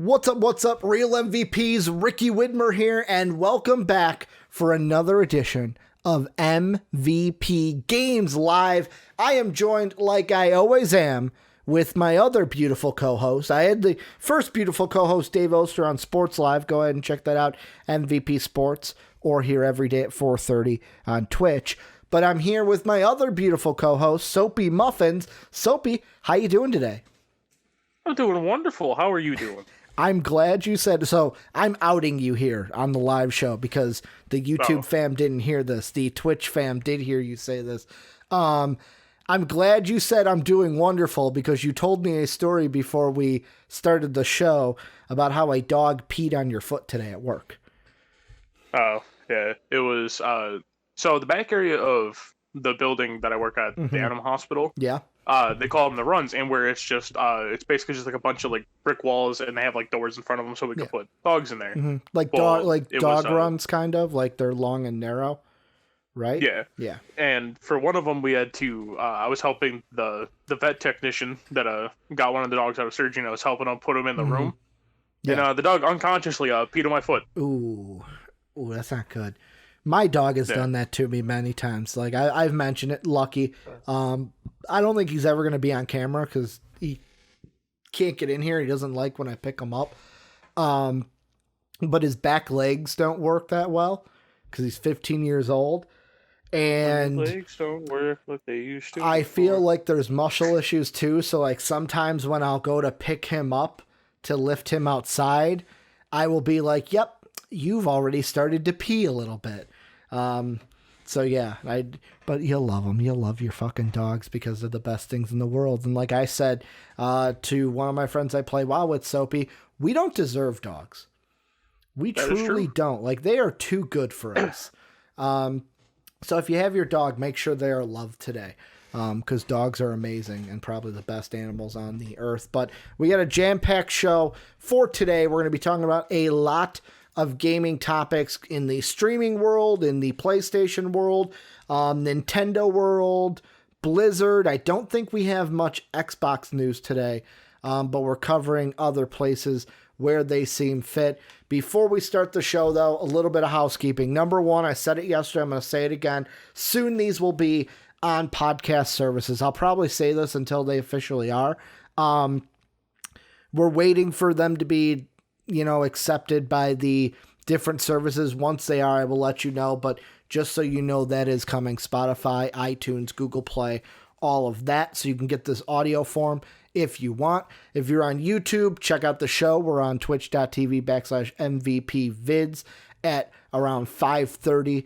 What's up, real MVPs? Ricky Widmer here, and welcome back for another edition of MVP Games Live. I am joined, like I always am, with my other beautiful co-host. I had the first beautiful co-host, Dave Oster, on Sports Live. Go ahead and check that out, MVP Sports, or here every day at 4:30 on Twitch. But I'm here with my other beautiful co-host, Soapy Muffins. Soapy, how you doing today? I'm doing wonderful. How are you doing? I'm glad you said so. I'm outing you here on the live show because the YouTube fam didn't hear this. The Twitch fam did hear you say this. I'm glad you said I'm doing wonderful because you told me a story before we started the show about how a dog peed on your foot today at work. Oh, yeah. It was, so the back area of the building that I work at, the animal hospital. Yeah. They call them the runs, and where it's just, it's basically just like a bunch of like brick walls, and they have like doors in front of them so we can put dogs in there. Mm-hmm. Like dog runs, kind of like they're long and narrow, right? Yeah. Yeah. And for one of them, we had to, I was helping the vet technician that got one of the dogs out of surgery, and I was helping him put him in the room. Yeah. And the dog unconsciously peed on my foot. Ooh, that's not good. My dog has done that to me many times. Like I've mentioned it, Lucky. I don't think he's ever going to be on camera because he can't get in here. He doesn't like when I pick him up. But his back legs don't work that well because he's 15 years old. And legs don't work like they used to. I feel like there's muscle issues too. So like sometimes when I'll go to pick him up to lift him outside, I will be like, yep, you've already started to pee a little bit. So yeah, but you'll love them. You'll love your fucking dogs because they're the best things in the world. And like I said, to one of my friends I play WoW with, Soapy, we don't deserve dogs. We truly don't. Like they are too good for us. So if you have your dog, make sure they are loved today. Because dogs are amazing and probably the best animals on the earth. But we got a jam-packed show for today. We're going to be talking about a lot of gaming topics in the streaming world, in the PlayStation world, Nintendo world, Blizzard. I don't think we have much Xbox news today, but we're covering other places where they seem fit. Before we start the show, though, a little bit of housekeeping. Number one, I said it yesterday, I'm going to say it again. Soon these will be on podcast services. I'll probably say this until they officially are. We're waiting for them to be accepted by the different services. Once they are, I will let you know, but just so you know, that is coming. Spotify, iTunes, Google Play, all of that. So you can get this audio form if you want. If you're on YouTube, check out the show. We're on twitch.tv/MVPvids at around 5:30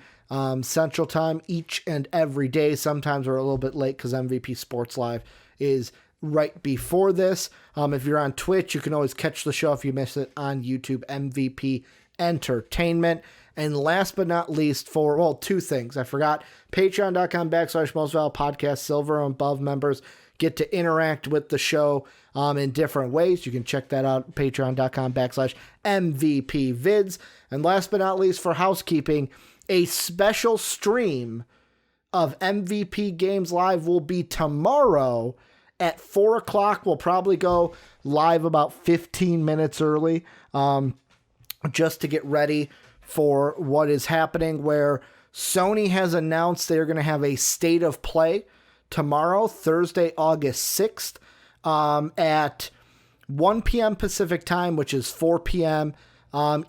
Central Time each and every day. Sometimes we're a little bit late because MVP Sports Live is right before this. If you're on Twitch, you can always catch the show if you miss it on YouTube, MVP Entertainment. And last but not least, two things. I forgot, patreon.com/MostValuable Podcast Silver and above members get to interact with the show in different ways. You can check that out, patreon.com/MVPvids. And last but not least, for housekeeping, a special stream of MVP Games Live will be tomorrow at 4 o'clock. We'll probably go live about 15 minutes early just to get ready for what is happening, where Sony has announced they're going to have a state of play tomorrow, Thursday, August 6th, at 1 p.m. Pacific time, which is 4 p.m.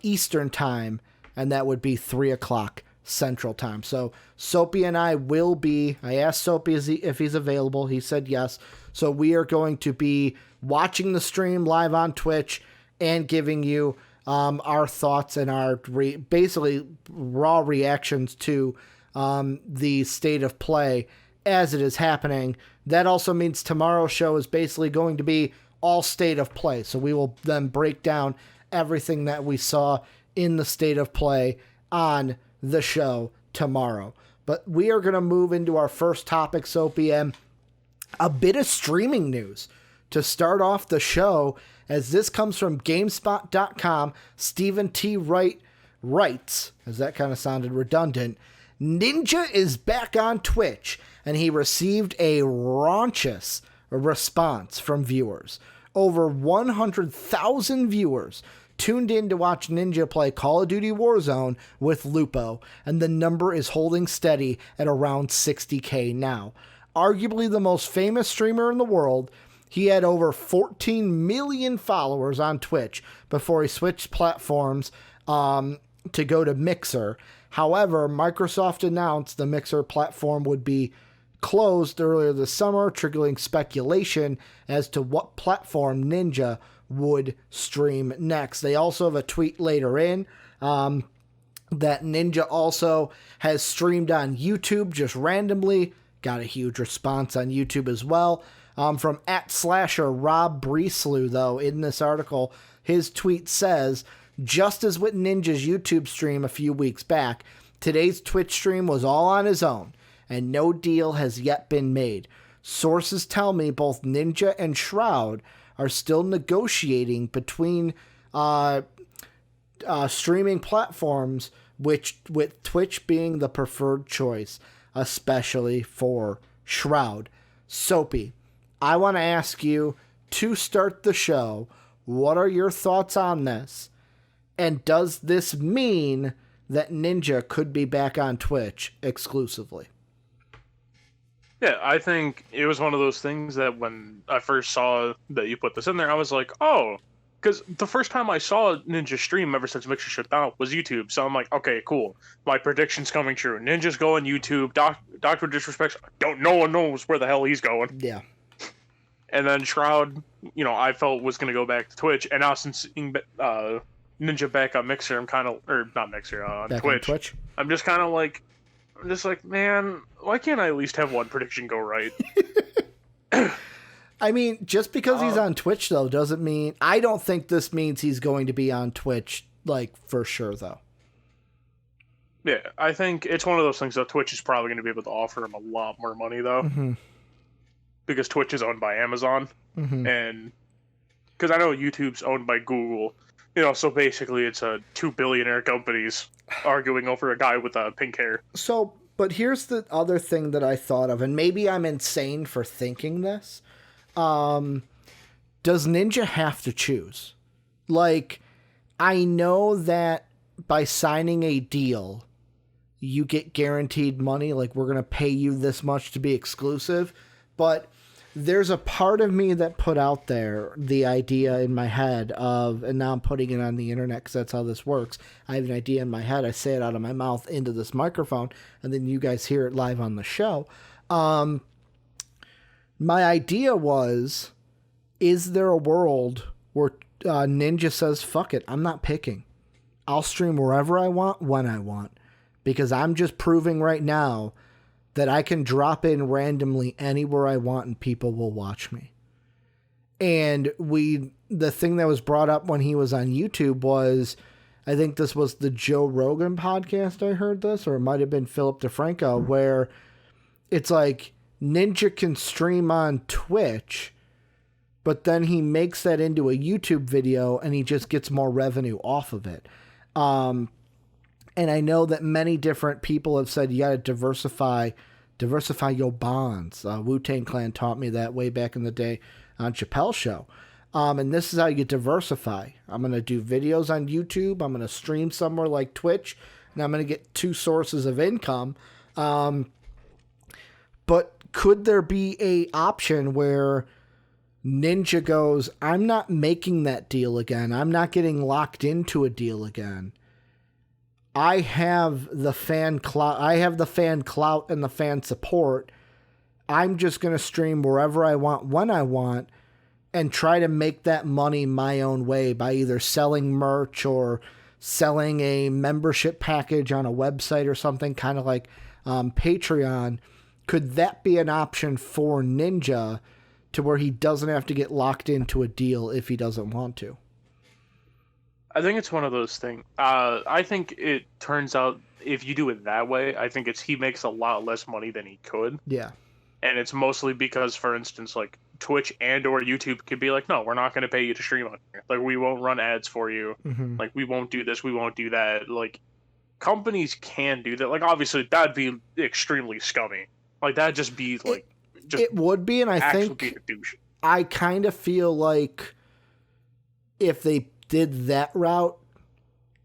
Eastern time, and that would be 3 o'clock Central Time. So Soapy and I will be, I asked Soapy if he's available. He said yes. So we are going to be watching the stream live on Twitch and giving you our thoughts and our basically raw reactions to the state of play as it is happening. That also means tomorrow's show is basically going to be all state of play. So we will then break down everything that we saw in the state of play on the show tomorrow. But we are going to move into our first topic, Soapy, and a bit of streaming news to start off the show, as this comes from GameSpot.com. Stephen T. Wright writes, as that kind of sounded redundant, Ninja is back on Twitch, and he received a raunchous response from viewers. over 100,000 viewers tuned in to watch Ninja play Call of Duty Warzone with Lupo, and the number is holding steady at around 60K now. Arguably the most famous streamer in the world, he had over 14 million followers on Twitch before he switched platforms to go to Mixer. However, Microsoft announced the Mixer platform would be closed earlier this summer, triggering speculation as to what platform Ninja would stream next. They also have a tweet later in that Ninja also has streamed on YouTube just randomly. Got a huge response on YouTube as well. From @slasher Rob Breeslew, though, in this article, his tweet says, just as with Ninja's YouTube stream a few weeks back, today's Twitch stream was all on his own, and no deal has yet been made. Sources tell me both Ninja and Shroud are still negotiating between streaming platforms, with Twitch being the preferred choice, especially for Shroud. Soapy, I want to ask you to start the show, what are your thoughts on this? And does this mean that Ninja could be back on Twitch exclusively? Yeah, I think it was one of those things that when I first saw that you put this in there, I was like, oh, because the first time I saw Ninja stream ever since Mixer shut down was YouTube. So I'm like, okay, cool. My prediction's coming true. Ninja's going YouTube. Dr. Disrespect, no one knows where the hell he's going. Yeah. And then Shroud, I felt was going to go back to Twitch. And now since Ninja back on Mixer, I'm kind of, or not Mixer, on Twitch. I'm just kind of like, man, why can't I at least have one prediction go right? I mean, just because he's on Twitch, though, doesn't mean... I don't think this means he's going to be on Twitch, for sure, though. Yeah, I think it's one of those things that Twitch is probably going to be able to offer him a lot more money, though. Mm-hmm. Because Twitch is owned by Amazon. Mm-hmm. And... because I know YouTube's owned by Google. So basically it's two billionaire companies arguing over a guy with pink hair. So, but here's the other thing that I thought of, and maybe I'm insane for thinking this. Does Ninja have to choose? I know that by signing a deal, you get guaranteed money, we're going to pay you this much to be exclusive, but there's a part of me that put out there the idea in my head of, and now I'm putting it on the internet because that's how this works. I have an idea in my head. I say it out of my mouth into this microphone, and then you guys hear it live on the show. My idea was, is there a world where Ninja says, fuck it, I'm not picking. I'll stream wherever I want, when I want, because I'm just proving right now that I can drop in randomly anywhere I want and people will watch me. And the thing that was brought up when he was on YouTube was, I think this was the Joe Rogan podcast I heard this, or it might have been Philip DeFranco, where it's like Ninja can stream on Twitch, but then he makes that into a YouTube video and he just gets more revenue off of it. And I know that many different people have said you got to diversify your bonds. Wu-Tang Clan taught me that way back in the day on Chappelle's show. And this is how you diversify. I'm going to do videos on YouTube. I'm going to stream somewhere like Twitch, and I'm going to get two sources of income. But could there be a option where Ninja goes, I'm not making that deal again. I'm not getting locked into a deal again. I have the fan clout. and the fan support. I'm just going to stream wherever I want, when I want, and try to make that money my own way by either selling merch or selling a membership package on a website or something, kind of like Patreon. Could that be an option for Ninja to where he doesn't have to get locked into a deal if he doesn't want to? I think it's one of those things. I think it turns out if you do it that way, I think he makes a lot less money than he could. Yeah. And it's mostly because, for instance, Twitch and or YouTube could be like, no, we're not going to pay you to stream on here. We won't run ads for you. Mm-hmm. We won't do this. We won't do that. Companies can do that. Obviously, that'd be extremely scummy. That'd just be, just it would be, and I think... be a douche. I kind of feel like if they did that route,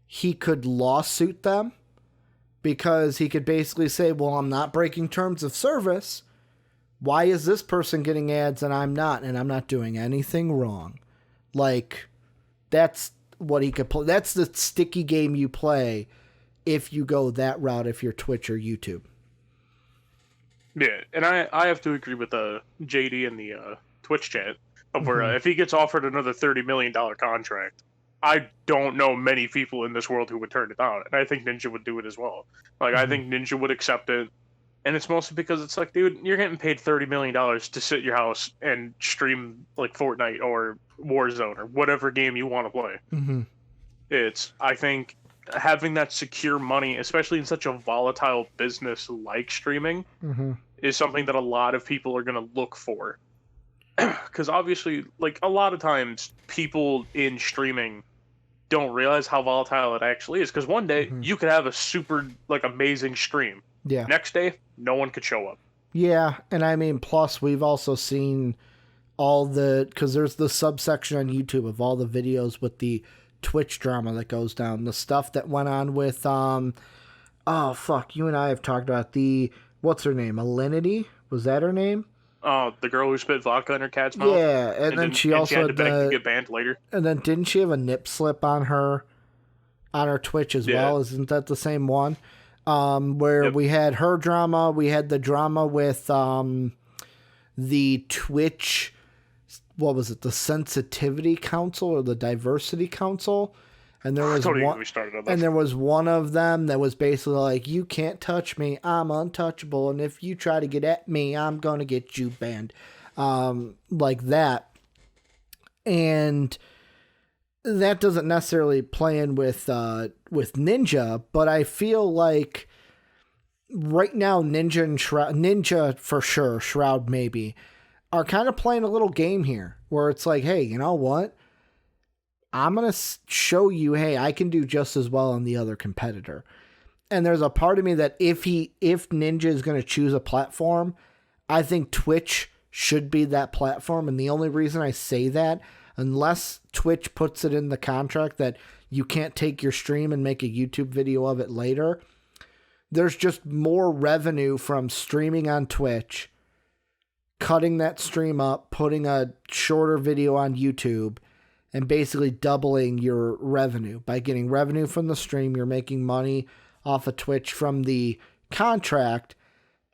he could lawsuit them because he could basically say, well, I'm not breaking terms of service. Why is this person getting ads and I'm not? And I'm not doing anything wrong. Like, that's what he could play. That's the sticky game you play if you go that route, if you're Twitch or YouTube. Yeah, and I have to agree with JD in the Twitch chat of where if he gets offered another $30 million contract, I don't know many people in this world who would turn it down, and I think Ninja would do it as well. Like, I think Ninja would accept it, and it's mostly because it's like, dude, you're getting paid $30 million to sit in your house and stream, like, Fortnite or Warzone or whatever game you want to play. I think having that secure money, especially in such a volatile business like streaming, is something that a lot of people are going to look for. Because obviously, like, a lot of times people in streaming don't realize how volatile it actually is. Because one day you could have a super, like, amazing stream. Yeah. Next day, no one could show up. Yeah, and I mean, plus we've also seen all the, because there's the subsection on YouTube of all the videos with the Twitch drama that goes down. The stuff that went on with, oh, fuck, you and I have talked about what's her name? Alinity? Was that her name? Oh, the girl who spit vodka in her cat's mouth? Yeah, and then she also had to beg to get banned later. And then didn't she have a nip slip on her Twitch as well? Isn't that the same one? Where we had her drama, we had the drama with the Twitch, what was it, the Sensitivity Council or the Diversity Council? And there was there was one of them that was basically like, you can't touch me, I'm untouchable, and if you try to get at me, I'm gonna get you banned. Like that. And that doesn't necessarily play in with Ninja, but I feel like right now Ninja and Ninja for sure, Shroud maybe, are kind of playing a little game here where it's like, hey, you know what? I'm going to show you, hey, I can do just as well on the other competitor. And there's a part of me that if Ninja is going to choose a platform, I think Twitch should be that platform. And the only reason I say that, unless Twitch puts it in the contract that you can't take your stream and make a YouTube video of it later, there's just more revenue from streaming on Twitch, cutting that stream up, putting a shorter video on YouTube, and basically doubling your revenue. By getting revenue from the stream, you're making money off of Twitch from the contract,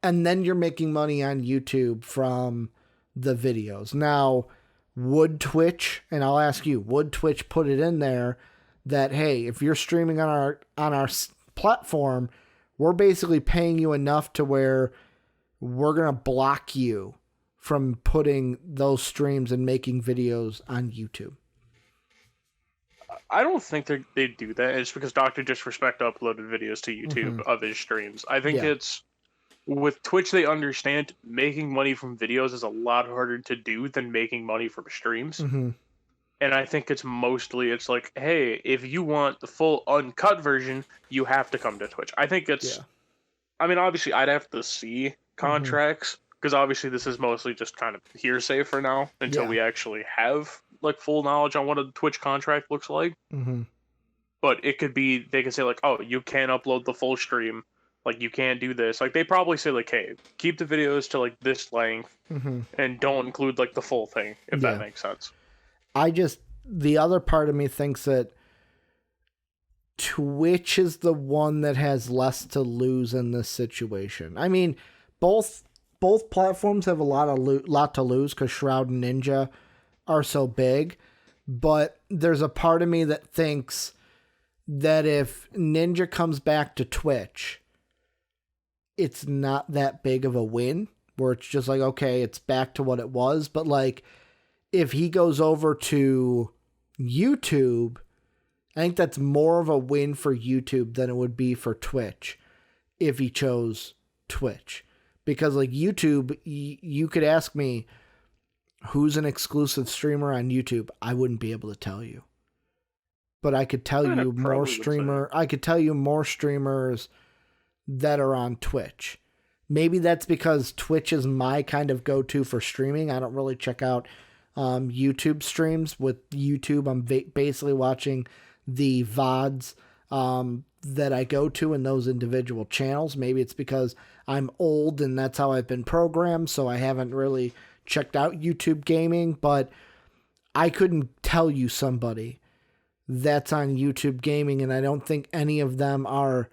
and then you're making money on YouTube from the videos. Now, would Twitch, and I'll ask you, would Twitch put it in there that, hey, if you're streaming on our platform, we're basically paying you enough to where we're going to block you from putting those streams and making videos on YouTube? I don't think they do that. It's because Dr. Disrespect uploaded videos to YouTube of his streams. I think it's, with Twitch, they understand making money from videos is a lot harder to do than making money from streams. And I think it's like, hey, if you want the full uncut version, you have to come to Twitch. I think it's, I mean, obviously I'd have to see contracts, because obviously this is mostly just kind of hearsay for now until we actually have like full knowledge on what a Twitch contract looks like. But it could be, they could say like, oh, you can't upload the full stream, like you can't do this. Like they probably say like, hey, keep the videos to like this length and don't include like the full thing, if that makes sense. The other part of me thinks that Twitch is the one that has less to lose in this situation. I mean, both platforms have a lot to lose because Shroud and Ninja are so big, but there's a part of me that thinks that if Ninja comes back to Twitch, it's not that big of a win, where it's just like, okay, it's back to what it was. But like, if he goes over to YouTube, I think that's more of a win for YouTube than it would be for Twitch if he chose Twitch. Because like YouTube, you could ask me, who's an exclusive streamer on YouTube? I wouldn't be able to tell you. But I could tell you more streamers that are on Twitch. Maybe that's because Twitch is my kind of go-to for streaming. I don't really check out YouTube streams. With YouTube, I'm basically watching the VODs that I go to in those individual channels. Maybe it's because I'm old and that's how I've been programmed, so I haven't really checked out YouTube gaming, but I couldn't tell you somebody that's on YouTube gaming, and I don't think any of them are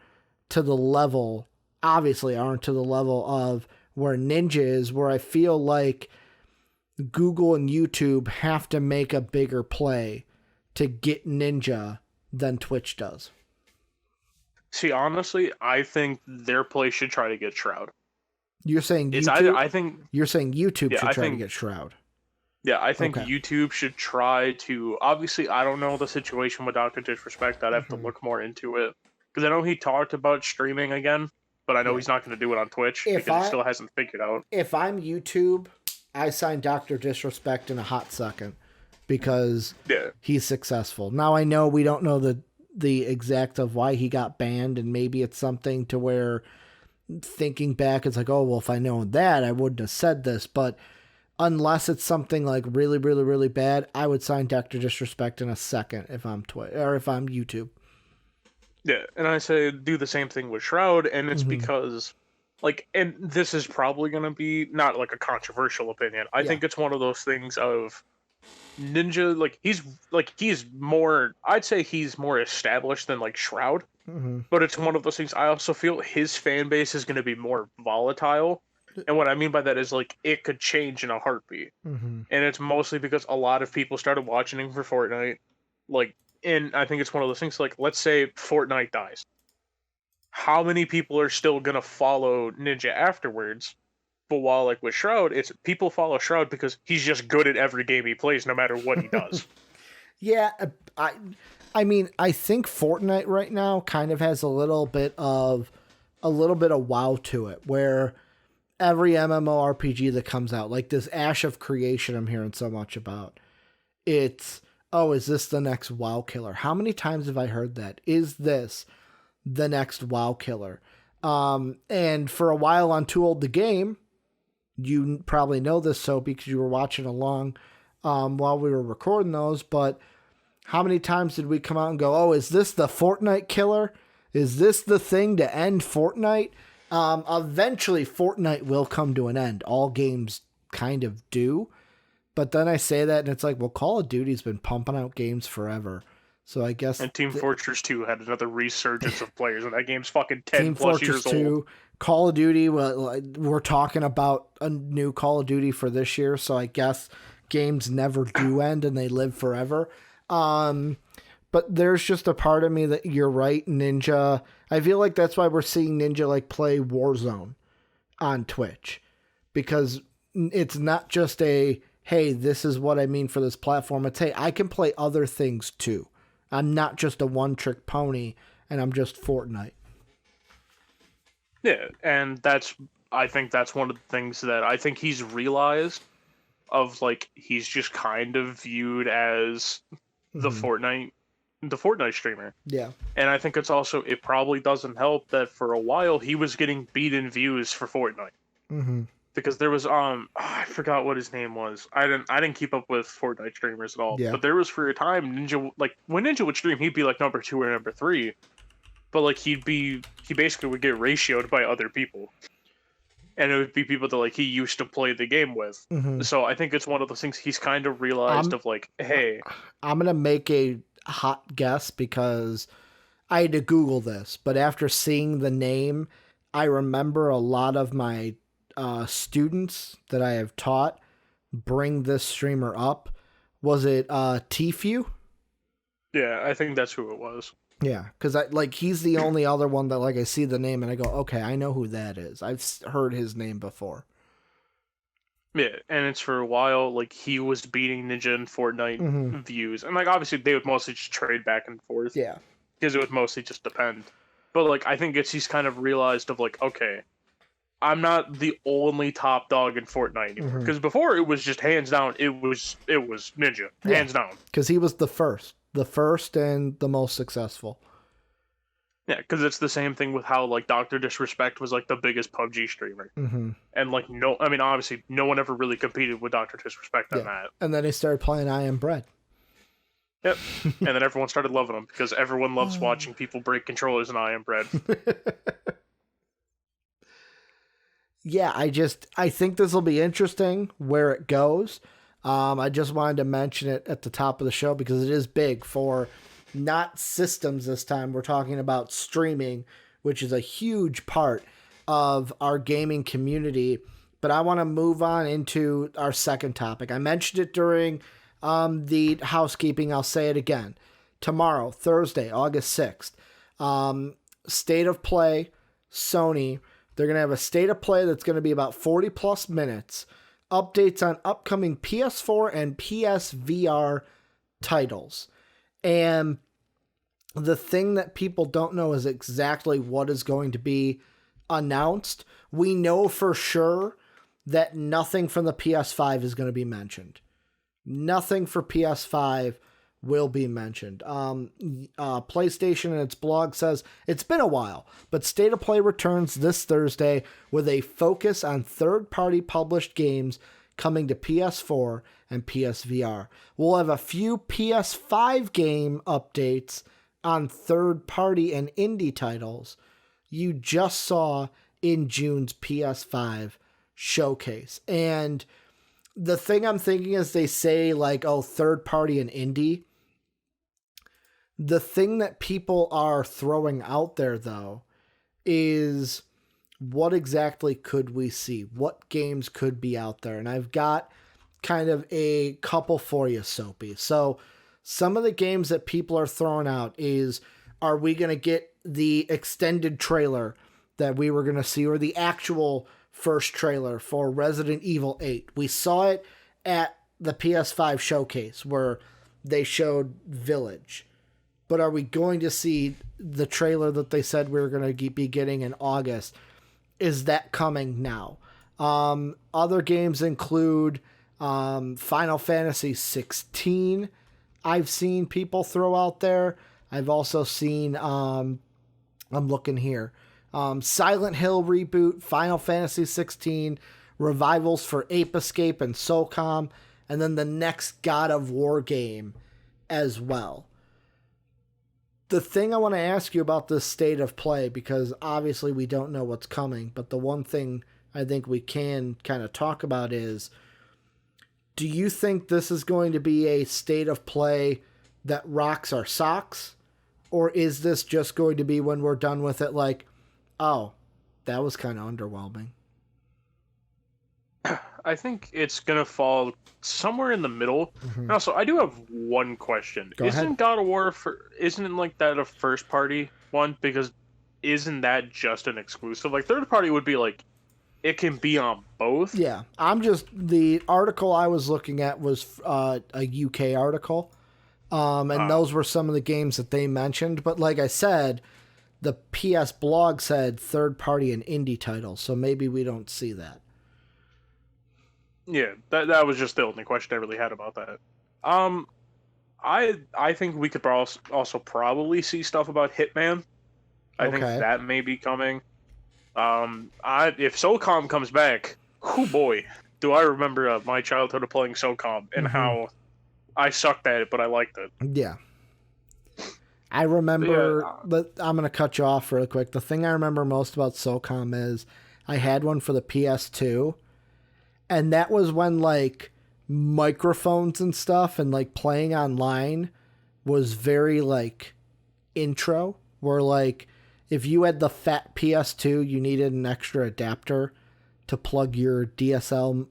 to the level, obviously aren't to the level of where Ninja is, where I feel like Google and YouTube have to make a bigger play to get Ninja than Twitch does. See, honestly, I think their play should try to get Shroud. You're saying YouTube? It's either, I think you're saying YouTube should try to get Shroud. Yeah, I think Okay. YouTube should try to. Obviously, I don't know the situation with Dr. Disrespect. I'd have to look more into it because I know he talked about streaming again, but I know he's not going to do it on Twitch because he still hasn't figured out. If I'm YouTube, I sign Dr. Disrespect in a hot second because he's successful. Now I know we don't know the exact of why he got banned, and maybe it's something to where thinking back, it's like, oh, well, if I known that, I wouldn't have said this. But unless it's something like really, really, really bad, I would sign Dr. Disrespect in a second if I'm or if I'm YouTube. Yeah, and I say do the same thing with Shroud, and it's because, like, and this is probably going to be not like a controversial opinion. I think it's one of those things of Ninja, he's more, I'd say he's more established than like Shroud, but it's one of those things. I also feel his fan base is going to be more volatile. And what I mean by that is, like, it could change in a heartbeat. And it's mostly because a lot of people started watching him for Fortnite. Like, and I think it's one of those things, like, let's say Fortnite dies. How many people are still going to follow Ninja afterwards? But while, like, with Shroud, it's people follow Shroud because he's just good at every game he plays, no matter what he does. Yeah, I mean, I think Fortnite right now kind of has a little bit of WoW to it, where every MMORPG that comes out, like this Ash of Creation I'm hearing so much about, it's, oh, is this the next WoW killer? How many times have I heard that? Is this the next WoW killer? And for a while on Too Old to Game, you probably know this, Soapy, because you were watching along while we were recording those, but how many times did we come out and go, oh, is this the Fortnite killer? Is this the thing to end Fortnite? Eventually Fortnite will come to an end. All games kind of do. But then I say that and it's like, well, Call of Duty's been pumping out games forever. So I guess... And Team Fortress 2 had another resurgence of players, and that game's fucking 10 plus years old. Call of Duty, well, we're talking about a new Call of Duty for this year, so I guess games never do end and they live forever. But there's just a part of me that you're right, Ninja. I feel like that's why we're seeing Ninja like play Warzone on Twitch, because it's not just a, hey, this is what I mean for this platform. It's, hey, I can play other things too. I'm not just a one-trick pony, and I'm just Fortnite. Yeah, and I think that's one of the things that I think he's realized of, like, he's just kind of viewed as the Fortnite streamer. Yeah. And I think it's also, it probably doesn't help that for a while he was getting beat in views for Fortnite. Because there was I forgot what his name was. I didn't keep up with Fortnite streamers at all. Yeah. But there was for a time Ninja, like, when Ninja would stream, he'd be like number 2 or number 3. But like he basically would get ratioed by other people. And it would be people that, like, he used to play the game with. So I think it's one of those things he's kind of realized of, like, hey, I'm going to make a hot guess because I had to Google this, but after seeing the name, I remember a lot of my students that I have taught bring this streamer up. Was it Tfue? Yeah, I think that's who it was. Yeah, because he's the only other one that, like, I see the name and I go, okay, I know who that is. I've heard his name before. Yeah, and it's for a while, like, he was beating Ninja in Fortnite views. And, like, obviously they would mostly just trade back and forth. Yeah. Because it would mostly just depend. But, like, I think he's kind of realized of, like, okay, I'm not the only top dog in Fortnite anymore. Because before it was just hands down, it was Ninja. Hands down. Because he was the first and the most successful. Yeah, because it's the same thing with how like Dr. Disrespect was like the biggest PUBG streamer, and like no, I mean obviously no one ever really competed with Dr. Disrespect on that. And then they started playing I Am Bread. Yep, and then everyone started loving them because everyone loves watching people break controllers in I Am Bread. Yeah, I think this will be interesting where it goes. I just wanted to mention it at the top of the show because it is big for not systems this time. We're talking about streaming, which is a huge part of our gaming community. But I want to move on into our second topic. I mentioned it during the housekeeping. I'll say it again. Tomorrow, Thursday, August 6th, State of Play, Sony. They're going to have a State of Play that's going to be about 40 plus minutes. Updates on upcoming PS4 and PSVR titles. And the thing that people don't know is exactly what is going to be announced. We know for sure that nothing from the PS5 is going to be mentioned. Nothing for PS5 will be mentioned. PlayStation in its blog says it's been a while, but State of Play returns this Thursday with a focus on third-party published games coming to PS4 and PSVR. We'll have a few PS5 game updates on third-party and indie titles you just saw in June's PS5 showcase. And the thing I'm thinking is they say like, oh, third-party and indie. The thing that people are throwing out there, though, is what exactly could we see? What games could be out there? And I've got kind of a couple for you, Soapy. So some of the games that people are throwing out is, are we going to get the extended trailer that we were going to see, or the actual first trailer for Resident Evil 8? We saw it at the PS5 showcase where they showed Village. But are we going to see the trailer that they said we were going to be getting in August? Is that coming now? Other games include Final Fantasy 16. I've seen people throw out there. I've also seen, I'm looking here, Silent Hill reboot, Final Fantasy 16, revivals for Ape Escape and SOCOM, and then the next God of War game as well. The thing I want to ask you about this State of Play, because obviously we don't know what's coming, but the one thing I think we can kind of talk about is, do you think this is going to be a State of Play that rocks our socks? Or is this just going to be, when we're done with it, like, oh, that was kind of underwhelming? I think it's going to fall somewhere in the middle. And also, I do have one question. Go isn't ahead. God of War, isn't it like that a first party one? Because isn't that just an exclusive? Like, third party would be like, it can be on both. Yeah, the article I was looking at was a UK article. And those were some of the games that they mentioned. But like I said, the PS blog said third party and indie titles. So maybe we don't see that. Yeah, that was just the only question I really had about that. I think we could also probably see stuff about Hitman. I think that may be coming. If SOCOM comes back, oh boy, do I remember my childhood of playing SOCOM and how I sucked at it, but I liked it. Yeah. I remember, but I'm going to cut you off real quick. The thing I remember most about SOCOM is I had one for the PS2. And that was when, like, microphones and stuff and, like, playing online was very, like, intro. Where, like, if you had the fat PS2, you needed an extra adapter to plug your DSL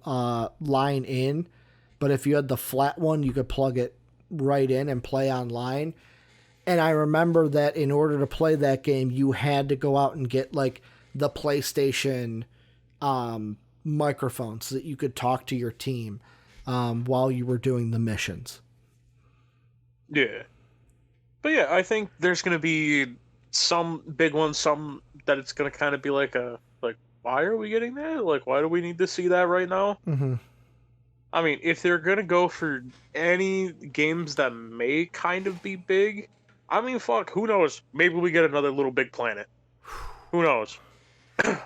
line in. But if you had the flat one, you could plug it right in and play online. And I remember that in order to play that game, you had to go out and get, like, the PlayStation microphone so that you could talk to your team while you were doing the missions. Yeah. But yeah, I think there's going to be some big ones, some that it's going to kind of be like why are we getting that? Like, why do we need to see that right now? I mean, if they're going to go for any games that may kind of be big, I mean, fuck, who knows? Maybe we get another Little Big Planet. Who knows?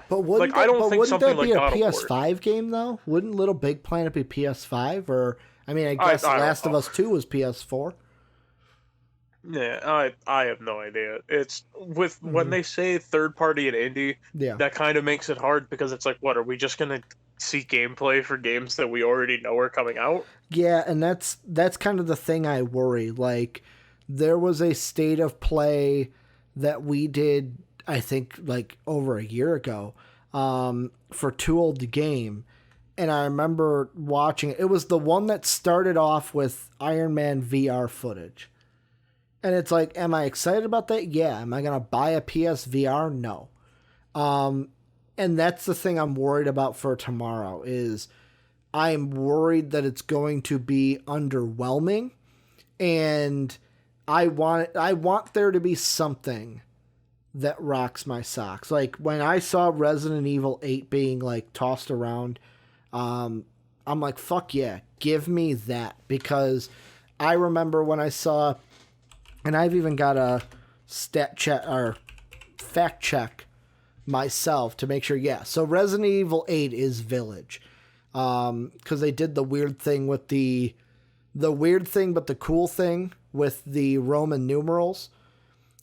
But Like, I don't think wouldn't something that be like a God of War. PS5 game though? Wouldn't Little Big Planet be PS5? Or I mean, I I guess don't Last of know. Us 2 was PS4. Yeah, I have no idea. It's with when Hmm. they say third party and indie, Yeah. that kind of makes it hard because it's like, what are we just gonna see gameplay for games that we already know are coming out? Yeah, and that's kind of the thing I worry. Like there was a state of play that we did, I think, like over a year ago, for Too Old to Game. And I remember watching it. It was the one that started off with Iron Man VR footage. And it's like, am I excited about that? Yeah. Am I gonna buy a PSVR? No. Um, and that's the thing I'm worried about for tomorrow is I'm worried that it's going to be underwhelming, and I want there to be something that rocks my socks. Like when I saw Resident Evil 8 being like tossed around, I'm like, fuck yeah, give me that, because I remember when I saw, and I've even got a stat check or fact check myself to make sure. Yeah, so Resident Evil 8 is Village, because they did the weird thing with the weird thing, but the cool thing with the Roman numerals,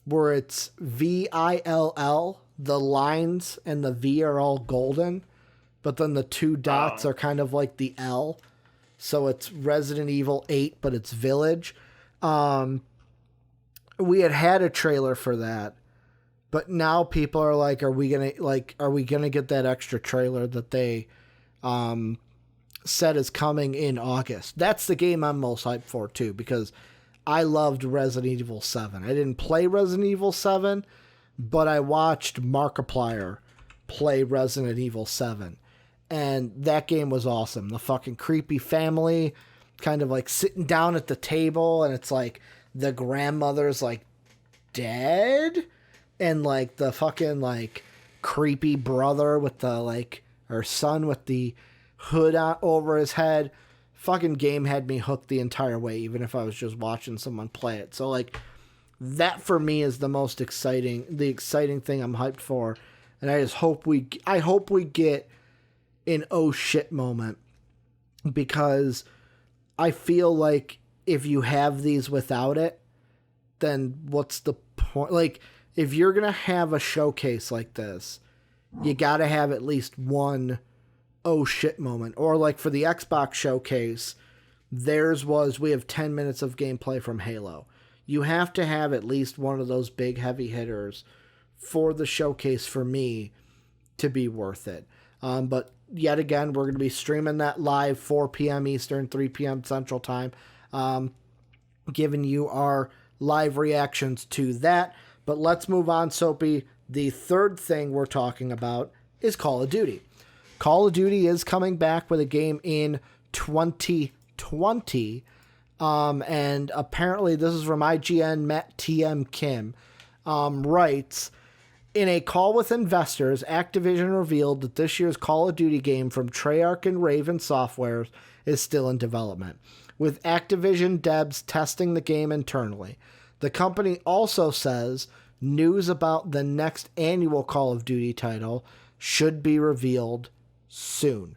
where it's VILL, the lines and the V are all golden, but then the two dots Oh, are kind of like the L. So it's Resident Evil 8, but it's Village. Um, we had a trailer for that, but now people are like, are we gonna get that extra trailer that they said is coming in August? That's the game I'm most hyped for too, because I loved Resident Evil 7. I didn't play Resident Evil 7, but I watched Markiplier play Resident Evil 7. And that game was awesome. The fucking creepy family kind of like sitting down at the table, and it's like the grandmother's like dead, and like the fucking like creepy brother with the like, or son with the hood on, over his head. Fucking game had me hooked the entire way, even if I was just watching someone play it. So like that for me is the exciting thing I'm hyped for. And I hope we get an oh shit moment, because I feel like if you have these without it, then what's the point? Like, if you're going to have a showcase like this, you got to have at least one oh shit moment. Or like for the Xbox showcase, theirs was, we have 10 minutes of gameplay from Halo. You have to have at least one of those big heavy hitters for the showcase for me to be worth it. But yet again, we're going to be streaming that live 4 p.m. Eastern, 3 p.m. Central Time, giving you our live reactions to that. But let's move on, Soapy. The third thing we're talking about is Call of Duty. Call of Duty is coming back with a game in 2020. And apparently this is from IGN. Matt TM Kim writes, in a call with investors, Activision revealed that this year's Call of Duty game from Treyarch and Raven Software is still in development, with Activision devs testing the game internally. The company also says news about the next annual Call of Duty title should be revealed soon.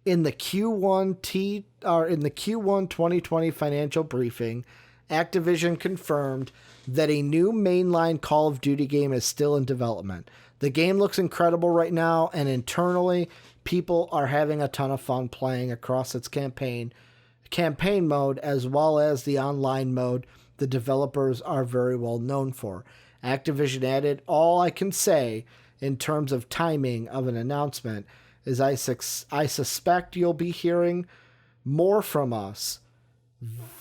In the Q1 2020 financial briefing, Activision confirmed that a new mainline Call of Duty game is still in development. The game looks incredible right now, and internally, people are having a ton of fun playing across its campaign mode, as well as the online mode the developers are very well known for. Activision added, all I can say in terms of timing of an announcement is I suspect you'll be hearing more from us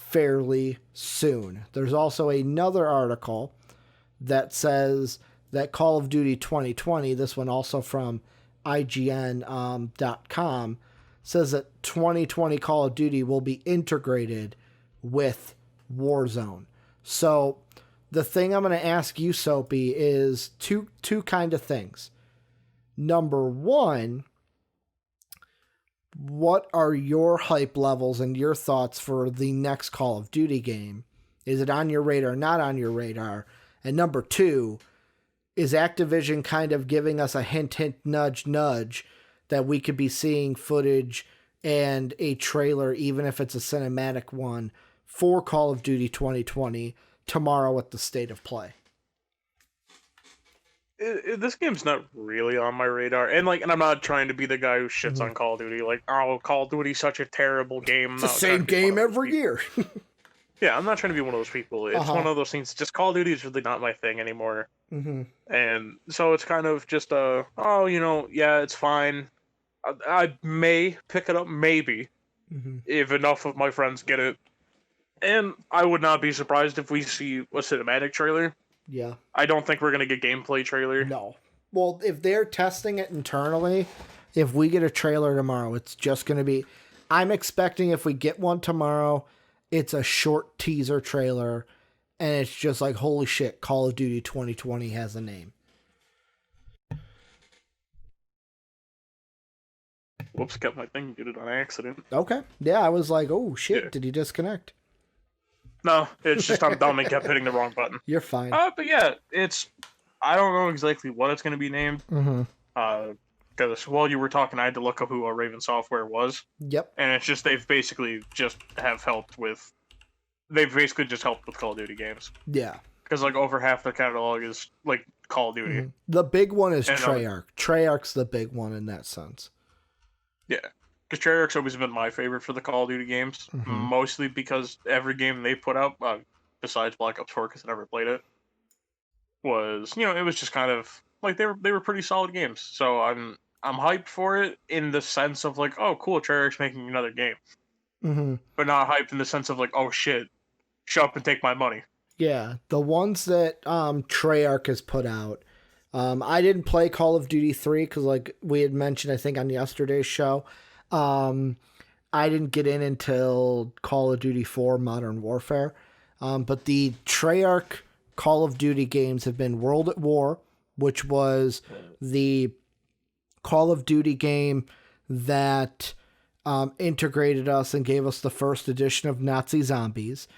fairly soon. There's also another article that says that Call of Duty 2020, this one also from IGN.com, says that 2020 Call of Duty will be integrated with Warzone. So the thing I'm going to ask you, Soapy, is two kind of things. Number one, what are your hype levels and your thoughts for the next Call of Duty game? Is it on your radar, not on your radar? And number 2, is Activision kind of giving us a hint, nudge, nudge that we could be seeing footage and a trailer, even if it's a cinematic one, for Call of Duty 2020 tomorrow at the State of Play? This game's not really on my radar, and I'm not trying to be the guy who shits on Call of Duty. Oh, Call of Duty's such a terrible game. It's the same game every year. Yeah, I'm not trying to be one of those people. It's one of those things. Just Call of Duty is really not my thing anymore. And so it's kind of just yeah, it's fine. I may pick it up, maybe, if enough of my friends get it. And I would not be surprised if we see a cinematic trailer. Yeah. I don't think we're going to get gameplay trailer. No. Well, if they're testing it internally, if we get a trailer tomorrow, it's just going to be... I'm expecting if we get one tomorrow, it's a short teaser trailer, and it's just like, holy shit, Call of Duty 2020 has a name. Whoops, got my thing muted on accident. Okay. Yeah, I was like, oh shit, Did he disconnect? No, it's just I'm dumb and kept hitting the wrong button. You're fine. But yeah, I don't know exactly what it's going to be named. Because while you were talking, I had to look up who Raven Software was. Yep. And it's just they've basically just helped with Call of Duty games. Yeah. Because over half their catalog is Call of Duty. The big one is Treyarch. Treyarch's the big one in that sense. Yeah. Because Treyarch's always been my favorite for the Call of Duty games, mostly because every game they put out, besides Black Ops 4, because I never played it, was it was just kind of they were pretty solid games. So I'm hyped for it in the sense of oh cool, Treyarch's making another game, but not hyped in the sense of oh shit, shut up and take my money. Yeah, the ones that Treyarch has put out. I didn't play Call of Duty 3 because we had mentioned, I think on yesterday's show. I didn't get in until Call of Duty 4 Modern Warfare. But the Treyarch Call of Duty games have been World at War, which was the Call of Duty game that integrated us and gave us the first edition of Nazi Zombies.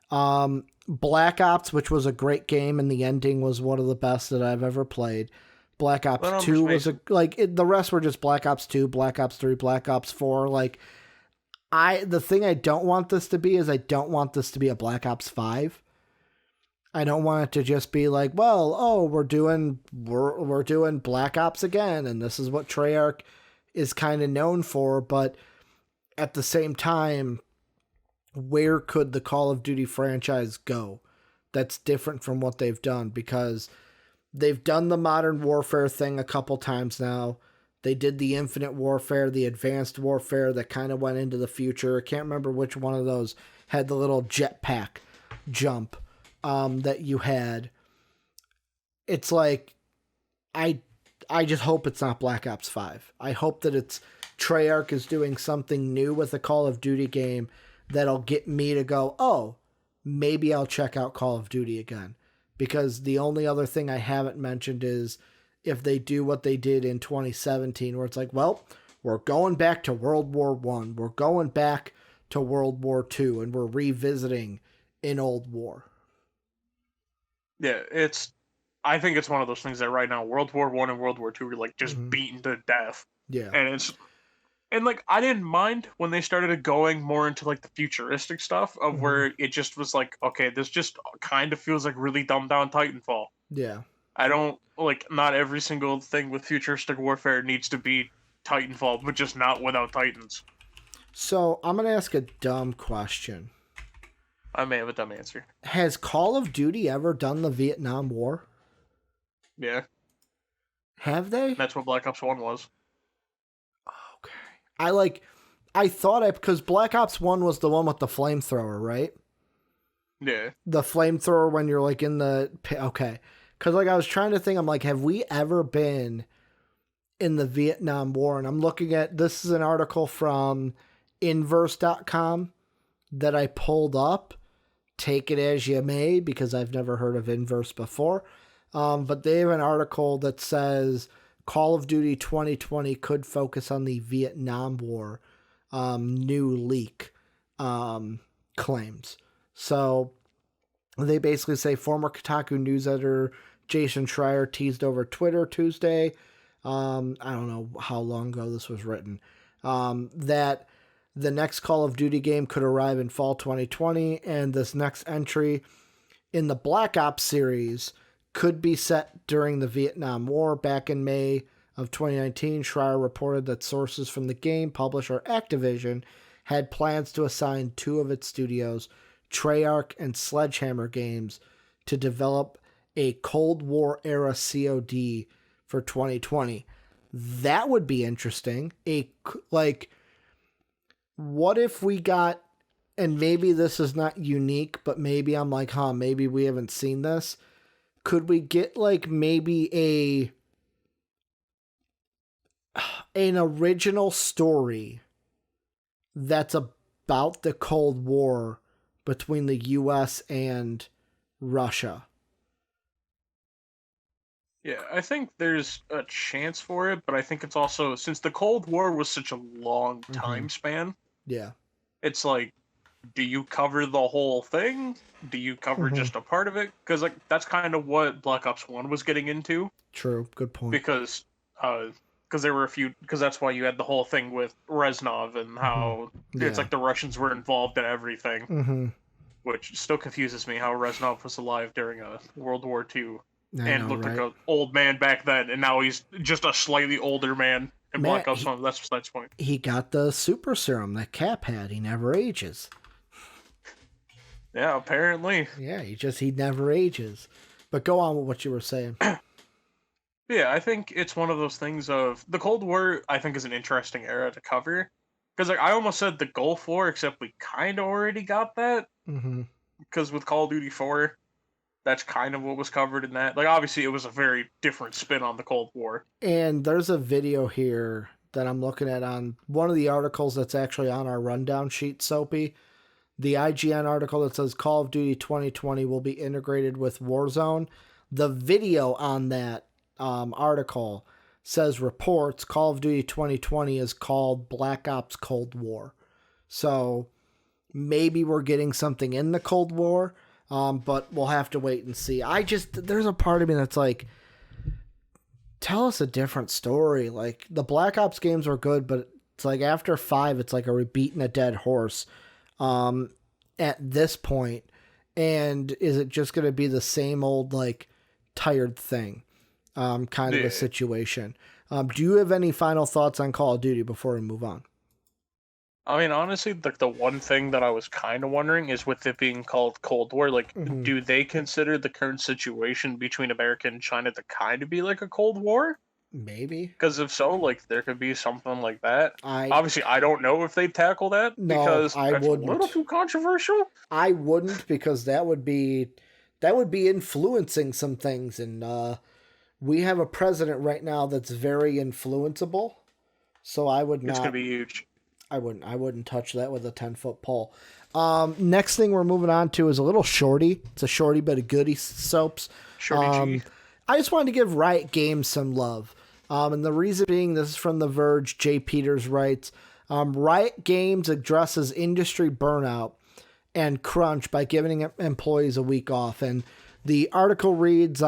Black Ops, which was a great game, and the ending was one of the best that I've ever played. Black Ops 2 was the rest were just Black Ops 2, Black Ops 3, Black Ops 4. The thing I don't want this to be is I don't want this to be a Black Ops 5. I don't want it to just be we're doing Black Ops again, and this is what Treyarch is kind of known for, but at the same time, where could the Call of Duty franchise go that's different from what they've done? Because they've done the Modern Warfare thing a couple times now. They did the Infinite Warfare, the Advanced Warfare that kind of went into the future. I can't remember which one of those had the little jetpack jump that you had. It's I just hope it's not Black Ops 5. I hope that it's Treyarch is doing something new with a Call of Duty game that'll get me to go, oh, maybe I'll check out Call of Duty again. Because the only other thing I haven't mentioned is if they do what they did in 2017, where it's we're going back to World War I, we're going back to World War II, and we're revisiting an old war. Yeah, I think it's one of those things that right now World War I and World War II are just beaten to death. Yeah. And I didn't mind when they started going more into the futuristic stuff of where it just was okay, this just kind of feels really dumbed down Titanfall. Yeah. I don't not every single thing with futuristic warfare needs to be Titanfall, but just not without Titans. So I'm gonna ask a dumb question. I may have a dumb answer. Has Call of Duty ever done the Vietnam War? Yeah. Have they? That's what Black Ops 1 was. Okay. I thought because Black Ops 1 was the one with the flamethrower, right? Yeah. The flamethrower when you're in the... Okay. Because I was trying to think, I'm have we ever been in the Vietnam War? And I'm looking at... This is an article from Inverse.com that I pulled up. Take it as you may, because I've never heard of Inverse before. But they have an article that says Call of Duty 2020 could focus on the Vietnam War new leak claims. So They basically say former Kotaku news editor Jason Schreier teased over Twitter Tuesday. I don't know how long ago this was written. That the next Call of Duty game could arrive in fall 2020, and this next entry in the Black Ops series could be set during the Vietnam War. Back in May of 2019, Schreier reported that sources from the game publisher Activision had plans to assign two of its studios, Treyarch and Sledgehammer Games, to develop a Cold War era COD for 2020. That would be interesting. What if we got, and maybe this is not unique, but maybe I'm like, maybe we haven't seen this. Could we get like maybe an original story that's about the Cold War between the US and Russia? Yeah, I think there's a chance for it, but I think it's also, since the Cold War was such a long time span, Yeah. it's like, do you cover the whole thing? Do you cover just a part of it? Because like that's kind of what Black Ops 1 was getting into. True. Good point. Because there were a few, because that's why you had the whole thing with Reznov and how it's like the Russians were involved in everything, which still confuses me how Reznov was alive during World War II and looked like an old man back then, and now he's just a slightly older man in Black Ops 1. That's besides the point. He got the super serum that Cap had. He never ages. Yeah, apparently. Yeah, he never ages. But go on with what you were saying. Yeah, I think it's one of those things of the Cold War. I think is an interesting era to cover because like I almost said the Gulf War, except we kind of already got that. Because with Call of Duty 4, that's kind of what was covered in that. Like obviously, it was a very different spin on the Cold War. And there's a video here that I'm looking at on one of the articles that's actually on our rundown sheet, Soapy. The IGN article that says Call of Duty 2020 will be integrated with Warzone. The video on that article says reports Call of Duty 2020 is called Black Ops Cold War. So maybe we're getting something in the Cold War, but we'll have to wait and see. There's a part of me that's like, tell us a different story. Like the Black Ops games were good, but it's like after 5, it's like, are we beating a dead horse at this point? And is it just going to be the same old, like, tired thing kind of a situation? Do you have any final thoughts on Call of Duty before we move on? I mean, honestly, the one thing that I was kind of wondering is with it being called Cold War, like, do they consider the current situation between America and China to kind of be like a Cold War? Maybe. Because if so, like, there could be something like that. Obviously, I don't know if they'd tackle that because that's a little too controversial. I wouldn't, because that would be influencing some things, and we have a president right now that's very influenceable. So I would not. It's gonna be huge. I wouldn't touch that with a 10-foot pole. Next thing we're moving on to is a little shorty. It's a shorty but a goodie, Soaps. Shorty G. I just wanted to give Riot Games some love. And the reason being, this is from The Verge. Jay Peters writes, Riot Games addresses industry burnout and crunch by giving employees a week off. And the article reads,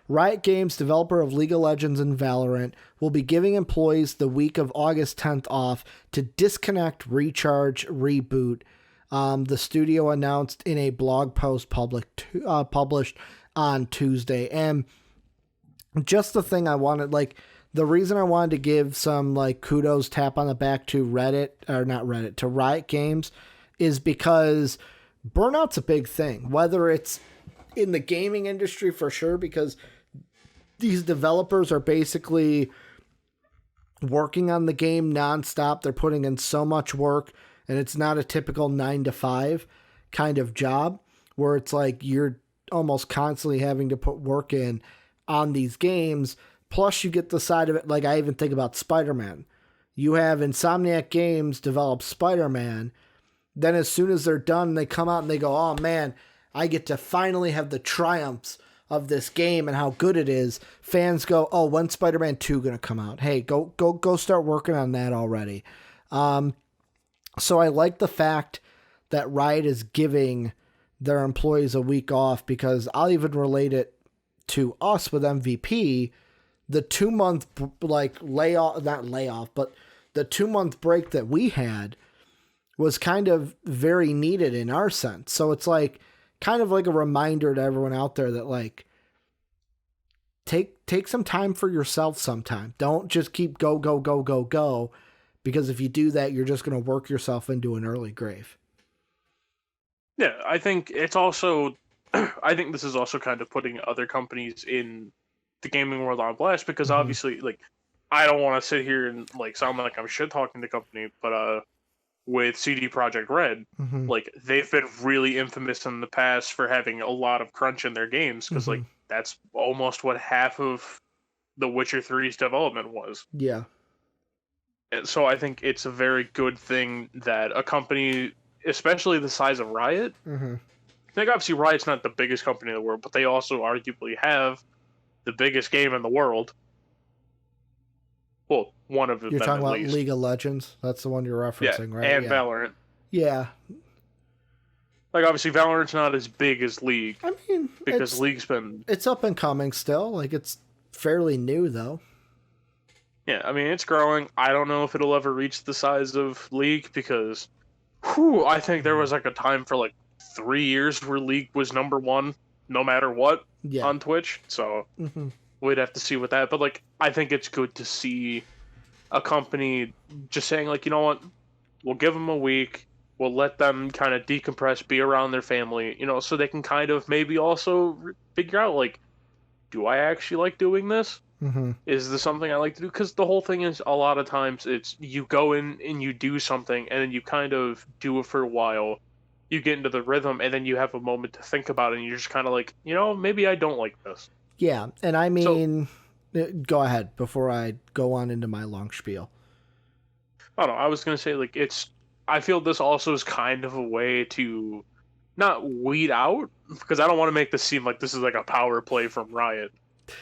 Riot Games, developer of League of Legends and Valorant, will be giving employees the week of August 10th off to disconnect, recharge, reboot. The studio announced in a blog post published on Tuesday. And just the thing I wanted, like, the reason I wanted to give some, like, kudos, tap on the back to to Riot Games, is because burnout's a big thing. Whether it's in the gaming industry, for sure, because these developers are basically working on the game nonstop. They're putting in so much work, and it's not a typical 9-to-5 kind of job where it's like you're almost constantly having to put work in on these games. Plus you get the side of it, like I even think about Spider-Man. You have Insomniac Games develop Spider-Man. Then as soon as they're done, they come out and they go, oh man, I get to finally have the triumphs of this game and how good it is. Fans go, oh, when's Spider-Man 2 going to come out? Hey, go start working on that already. So I like the fact that Riot is giving their employees a week off, because I'll even relate it to us with MVP. The 2-month layoff, not layoff, but the 2-month break that we had was kind of very needed in our sense. So it's like kind of like a reminder to everyone out there that like take some time for yourself sometime. Don't just keep go, because if you do that, you're just going to work yourself into an early grave. Yeah, I think it's also, I think this is also kind of putting other companies in the gaming world on blast, because obviously, like, I don't want to sit here and like sound like I'm shit talking the company, but with CD Projekt Red, like they've been really infamous in the past for having a lot of crunch in their games, because like that's almost what half of The Witcher 3's development was. Yeah. And so I think it's a very good thing that a company, especially the size of Riot, like obviously Riot's not the biggest company in the world, but they also arguably have the biggest game in the world. Well, one of them. You're talking about least. League of Legends? That's the one you're referencing, right? And Valorant. Yeah. Like, obviously, Valorant's not as big as League. I mean, because League's been... It's up and coming still. Like, it's fairly new, though. Yeah, I mean, it's growing. I don't know if it'll ever reach the size of League, because... I think there was, like, a time for, like, 3 years where League was #1, no matter what, on Twitch. So, we'd have to see what that... But, like, I think it's good to see a company just saying, like, you know what? We'll give them a week. We'll let them kind of decompress, be around their family, you know, so they can kind of maybe also figure out, like, do I actually like doing this? Is this something I like to do? Because the whole thing is, a lot of times, it's you go in and you do something, and then you kind of do it for a while. You get into the rhythm, and then you have a moment to think about it, and you're just kind of like, you know, maybe I don't like this. Yeah, and I mean, go ahead before I go on into my long spiel. I don't know, I was going to say, like, I feel this also is kind of a way to not weed out, because I don't want to make this seem like this is like a power play from Riot,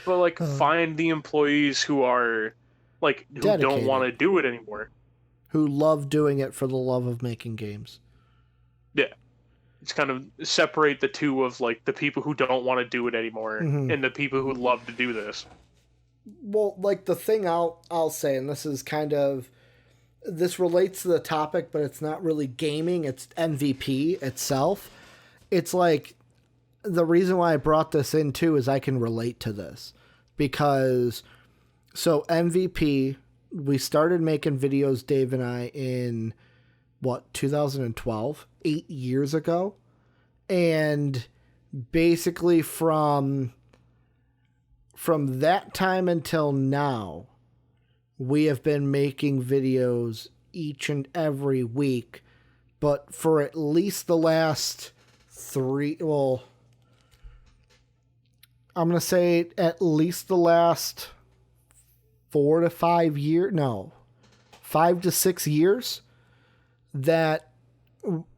but like find the employees who are like who dedicated, don't want to do it anymore, who love doing it for the love of making games. Yeah, it's kind of separate the two of like the people who don't want to do it anymore and the people who love to do this. Well, like the thing I'll say, and this is kind of, this relates to the topic, but it's not really gaming, it's MVP itself. It's like, the reason why I brought this in too is I can relate to this. Because, so MVP, we started making videos, Dave and I, in, 2012? 8 years ago? And basically from that time until now, we have been making videos each and every week, but for at least the last I'm going to say at least the last 4 to 5 years, 5 to 6 years, that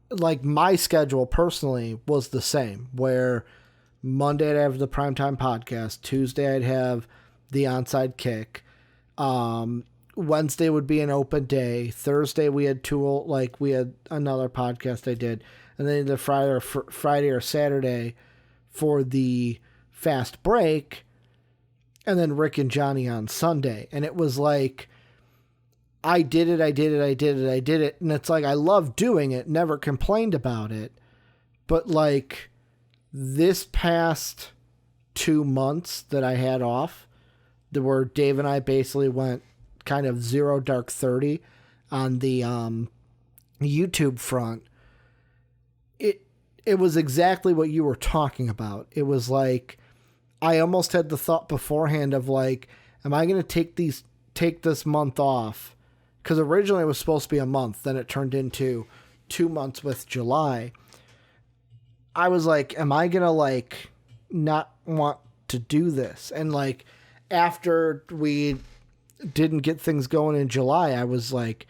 like my schedule personally was the same, where Monday I'd have the Primetime Podcast, Tuesday I'd have the Onside Kick, Wednesday would be an open day, Thursday we had we had another podcast I did, and then either Friday or Saturday for the fast break, and then Rick and Johnny on Sunday. And it was like, I did it, and it's like, I love doing it, never complained about it, but like, this past 2 months that I had off, where Dave and I basically went kind of 0 dark 30 on the YouTube front, it was exactly what you were talking about. It was like, I almost had the thought beforehand of like, am I going to take this month off? Because originally it was supposed to be a month, then it turned into 2 months with July. I was like, am I going to like not want to do this? And like, after we didn't get things going in July, I was like,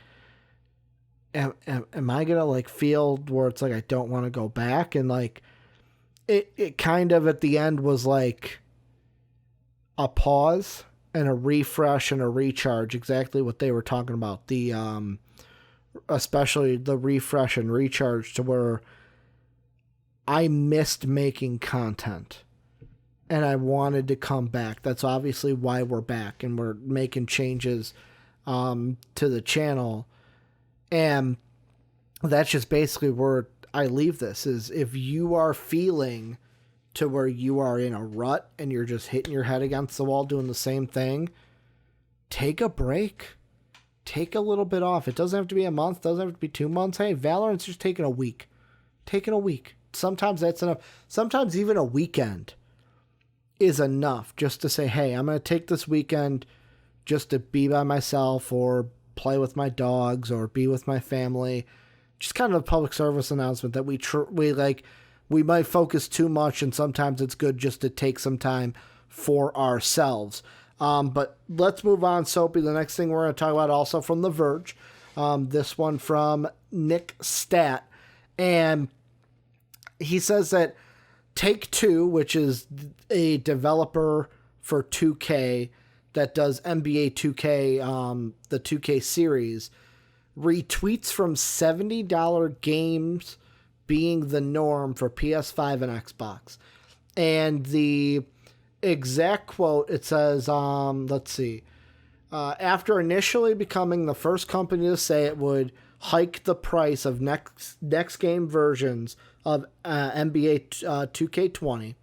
am I going to like feel where it's like, I don't want to go back? And like, it kind of at the end was like a pause and a refresh and a recharge, exactly what they were talking about. The, especially the refresh and recharge, to where I missed making content and I wanted to come back. That's obviously why we're back and we're making changes to the channel. And that's just basically where I leave this, is if you are feeling to where you are in a rut and you're just hitting your head against the wall doing the same thing, take a break. Take a little bit off. It doesn't have to be a month. Doesn't have to be 2 months. Hey, Valorant's just taking a week. Taking a week. Sometimes that's enough. Sometimes even a weekend is enough just to say, hey, I'm going to take this weekend just to be by myself or play with my dogs or be with my family. Just kind of a public service announcement that we might focus too much, and sometimes it's good just to take some time for ourselves. But let's move on, Soapy. The next thing we're going to talk about also from The Verge. This one from Nick Statt. And he says that Take-Two, which is a developer for 2K that does NBA 2K, the 2K series, retweets from $70 games being the norm for PS5 and Xbox. And the exact quote, it says, let's see. After initially becoming the first company to say it would hike the price of next game versions of NBA 2K20,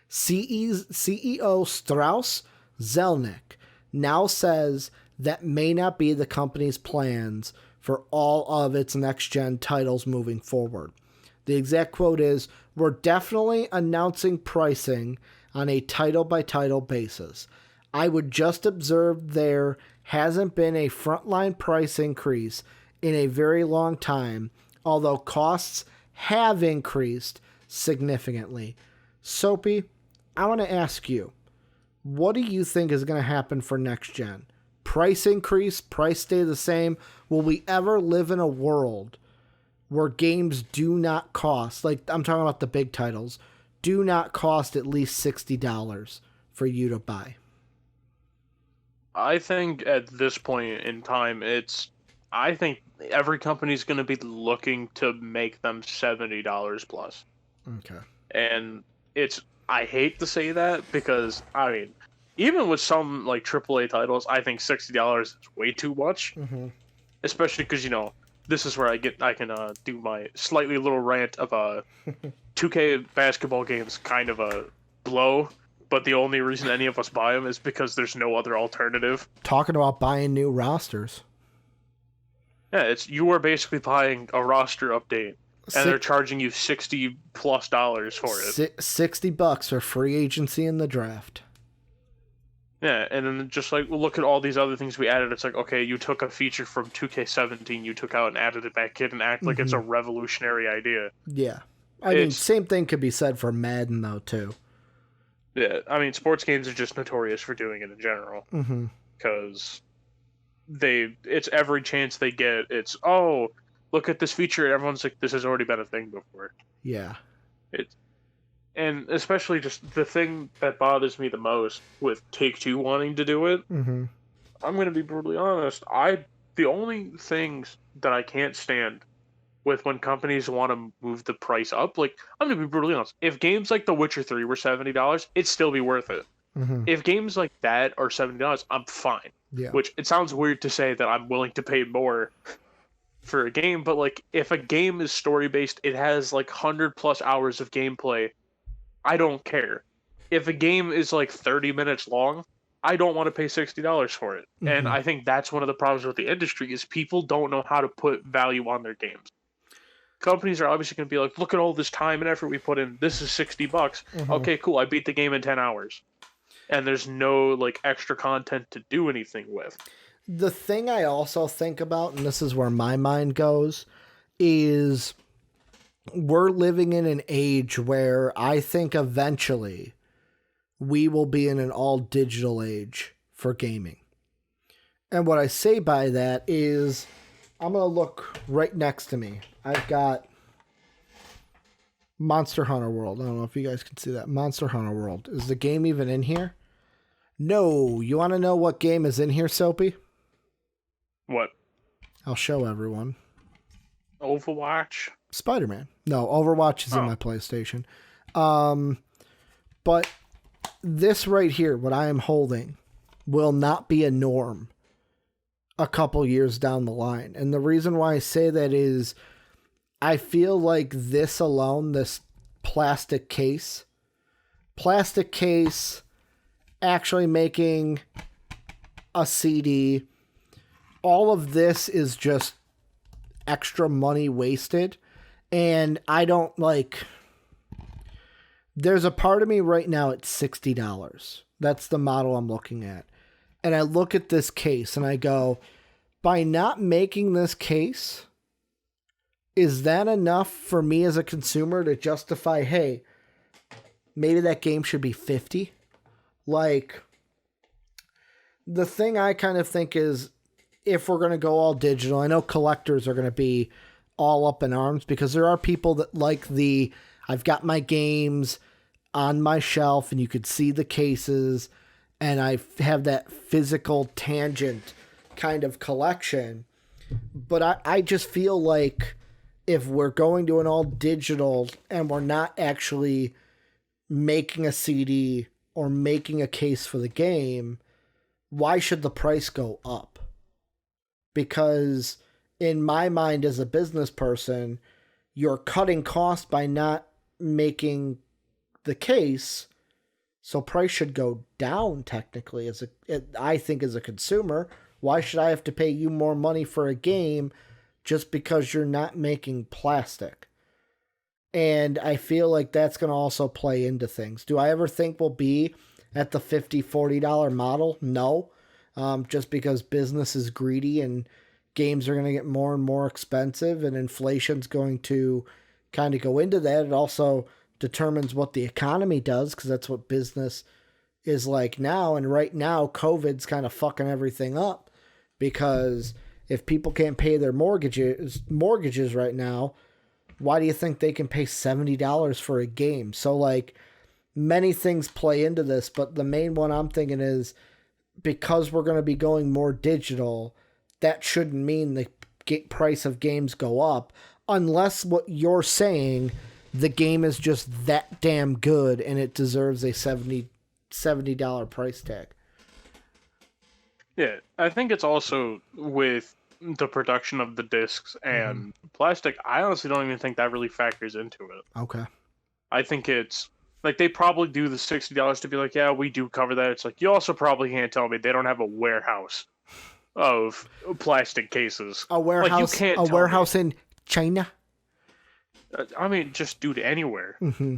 CEO Strauss Zelnick now says that may not be the company's plans for all of its next-gen titles moving forward. The exact quote is, "We're definitely announcing pricing on a title-by-title basis. I would just observe there hasn't been a frontline price increase in a very long time, although costs have increased significantly." Soapy, I want to ask you, what do you think is going to happen for next gen? Price increase, price stay the same? Will we ever live in a world where games do not cost, like I'm talking about the big titles, do not cost at least $60 for you to buy? I think at this point in time, I think every company's going to be looking to make them $70 plus. Okay. And I hate to say that because, I mean, even with some like AAA titles, I think $60 is way too much. Mm-hmm. Especially because, this is where I can do my slightly little rant of 2K basketball games kind of a blow, but the only reason any of us buy them is because there's no other alternative. Talking about buying new rosters. Yeah, you are basically buying a roster update, and they're charging you $60+ for it. $60 for free agency in the draft. Yeah, and then just like look at all these other things we added. It's like, okay, you took a feature from 2K17, you took out and added it back in, and act like it's a revolutionary idea. Yeah, I mean, same thing could be said for Madden though too. Yeah, I mean, sports games are just notorious for doing it in general, because it's every chance they get. It's, oh, look at this feature, and everyone's like, this has already been a thing before. Yeah, and especially just the thing that bothers me the most with Take-Two wanting to do it, I'm going to be brutally honest, the only things that I can't stand with when companies want to move the price up, like, I'm going to be brutally honest, if games like The Witcher 3 were $70, it'd still be worth it. If games like that are $70, I'm fine. Yeah. Which, it sounds weird to say that I'm willing to pay more for a game, but like, if a game is story-based, it has like 100+ hours of gameplay, I don't care. If a game is like 30 minutes long, I don't want to pay $60 for it. And I think that's one of the problems with the industry is people don't know how to put value on their games. Companies are obviously going to be like, look at all this time and effort we put in. This is $60. Okay, cool. I beat the game in 10 hours. And there's no like extra content to do anything with. The thing I also think about, and this is where my mind goes, is we're living in an age where I think eventually we will be in an all digital age for gaming. And what I say by that is I'm going to look right next to me. I've got Monster Hunter World. I don't know if you guys can see that. Monster Hunter World. Is the game even in here? No. You want to know what game is in here, Soapy? What? I'll show everyone. Overwatch? Spider-Man. No, Overwatch is in my PlayStation. But this right here, what I am holding, will not be a norm a couple years down the line. And the reason why I say that is I feel like this alone, this plastic case, actually making a CD, all of this is just extra money wasted. And I don't like, there's a part of me right now at $60. That's the model I'm looking at. And I look at this case and I go, by not making this case, is that enough for me as a consumer to justify, hey, maybe that game should be 50? Like, the thing I kind of think is, if we're going to go all digital, I know collectors are going to be all up in arms because there are people that like I've got my games on my shelf and you could see the cases and I have that physical tangent kind of collection. But I just feel like if we're going to an all digital and we're not actually making a CD or making a case for the game, why should the price go up? Because in my mind as a business person, you're cutting costs by not making the case, so price should go down technically. I think as a consumer, why should I have to pay you more money for a game just because you're not making plastic? And I feel like that's going to also play into things. Do I ever think we'll be at the $50, $40 model? No. Just because business is greedy and games are going to get more and more expensive and inflation's going to kind of go into that. It also determines what the economy does because that's what business is like now. And right now, COVID's kind of fucking everything up because if people can't pay their mortgages right now, why do you think they can pay $70 for a game? So like many things play into this, but the main one I'm thinking is because we're going to be going more digital, that shouldn't mean the price of games go up unless what you're saying, the game is just that damn good and it deserves a $70 price tag. Yeah, I think it's also with the production of the discs and plastic. I honestly don't even think that really factors into it. Okay. I think it's like they probably do the $60 to be like, yeah, we do cover that. It's like you also probably can't tell me they don't have a warehouse of plastic cases. A warehouse, like, warehouse in China. I mean, just dude, anywhere. Mm-hmm.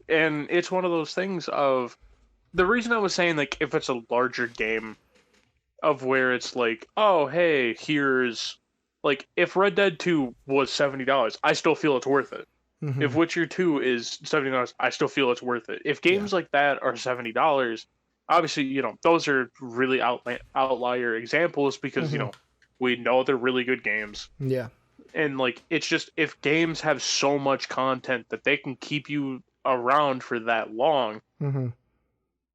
And it's one of those things of the reason I was saying like if it's a larger game of where it's like, oh hey, here's like if Red Dead 2 was $70, I still feel it's worth it. Mm-hmm. If Witcher 2 is $70, I still feel it's worth it. If games like that are $70, obviously, you know, those are really outlier examples because, you know, we know they're really good games. Yeah. And, like, it's just, if games have so much content that they can keep you around for that long,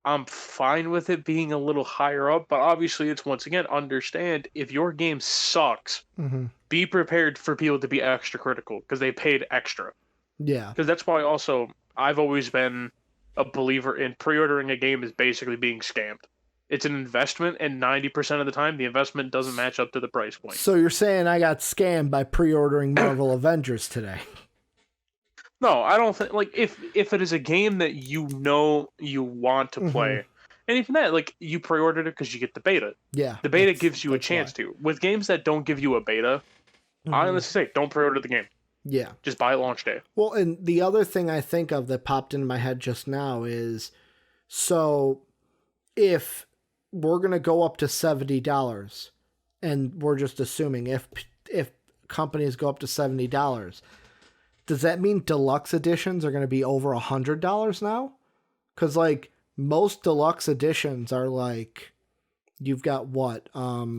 I'm fine with it being a little higher up. But obviously, it's, once again, understand, if your game sucks, be prepared for people to be extra critical because they paid extra. Yeah. Because that's why also, I've always been a believer in pre-ordering a game is basically being scammed. It's an investment, and 90% of the time, the investment doesn't match up to the price point. So you're saying I got scammed by pre-ordering Marvel Avengers today? No, I don't think, like, if it is a game that you know you want to play, and even that, like, you pre-ordered it because you get the beta. Yeah. The beta gives you a chance to. With games that don't give you a beta, I honestly say, don't pre-order the game. Yeah. Just buy it launch day. Well, and the other thing I think of that popped into my head just now is, so if we're going to go up to $70, and we're just assuming if companies go up to $70, does that mean deluxe editions are going to be over $100 now? Because, like, most deluxe editions are like, you've got what, $80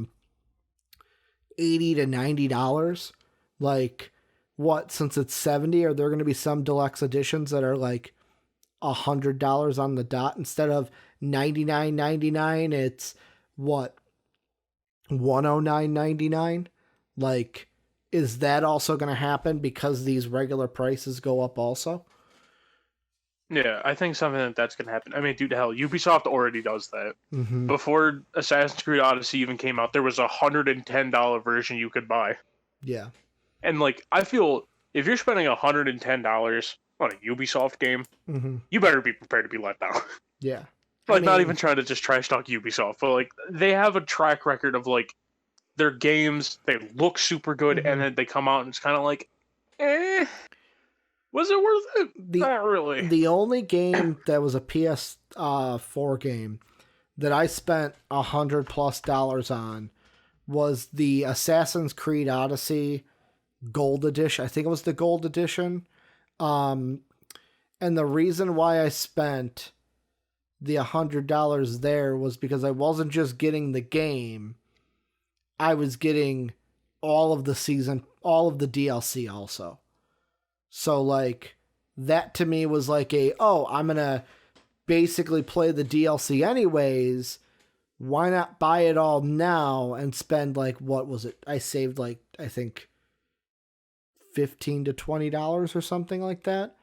to $90? Like, what, since it's 70, are there going to be some deluxe editions that are like $100 on the dot instead of $99.99? It's what, $109.99? Like, is that also going to happen because these regular prices go up also? Yeah, I think something like that's going to happen. I mean, dude, hell, Ubisoft already does that. Mm-hmm. Before Assassin's Creed Odyssey even came out, there was a $110 version you could buy. Yeah. And, like, I feel if you're spending $110 on a Ubisoft game, Mm-hmm. you better be prepared to be let down. Yeah. Like, not even trying to just trash talk Ubisoft, but, like, they have a track record of, like, their games, they look super good, and then they come out and it's kind of like, was it worth it? Not really. The only game that was a PS4 game that I spent $100+ on was the Assassin's Creed Odyssey Gold Edition. I think it was the Gold Edition. And the reason why I spent the $100 there was because I wasn't just getting the game, I was getting all of the DLC also. So, like, that to me was like I'm going to basically play the DLC anyways. Why not buy it all now and spend, like, what was it? I saved, like, I think $15 to $20 or something like that.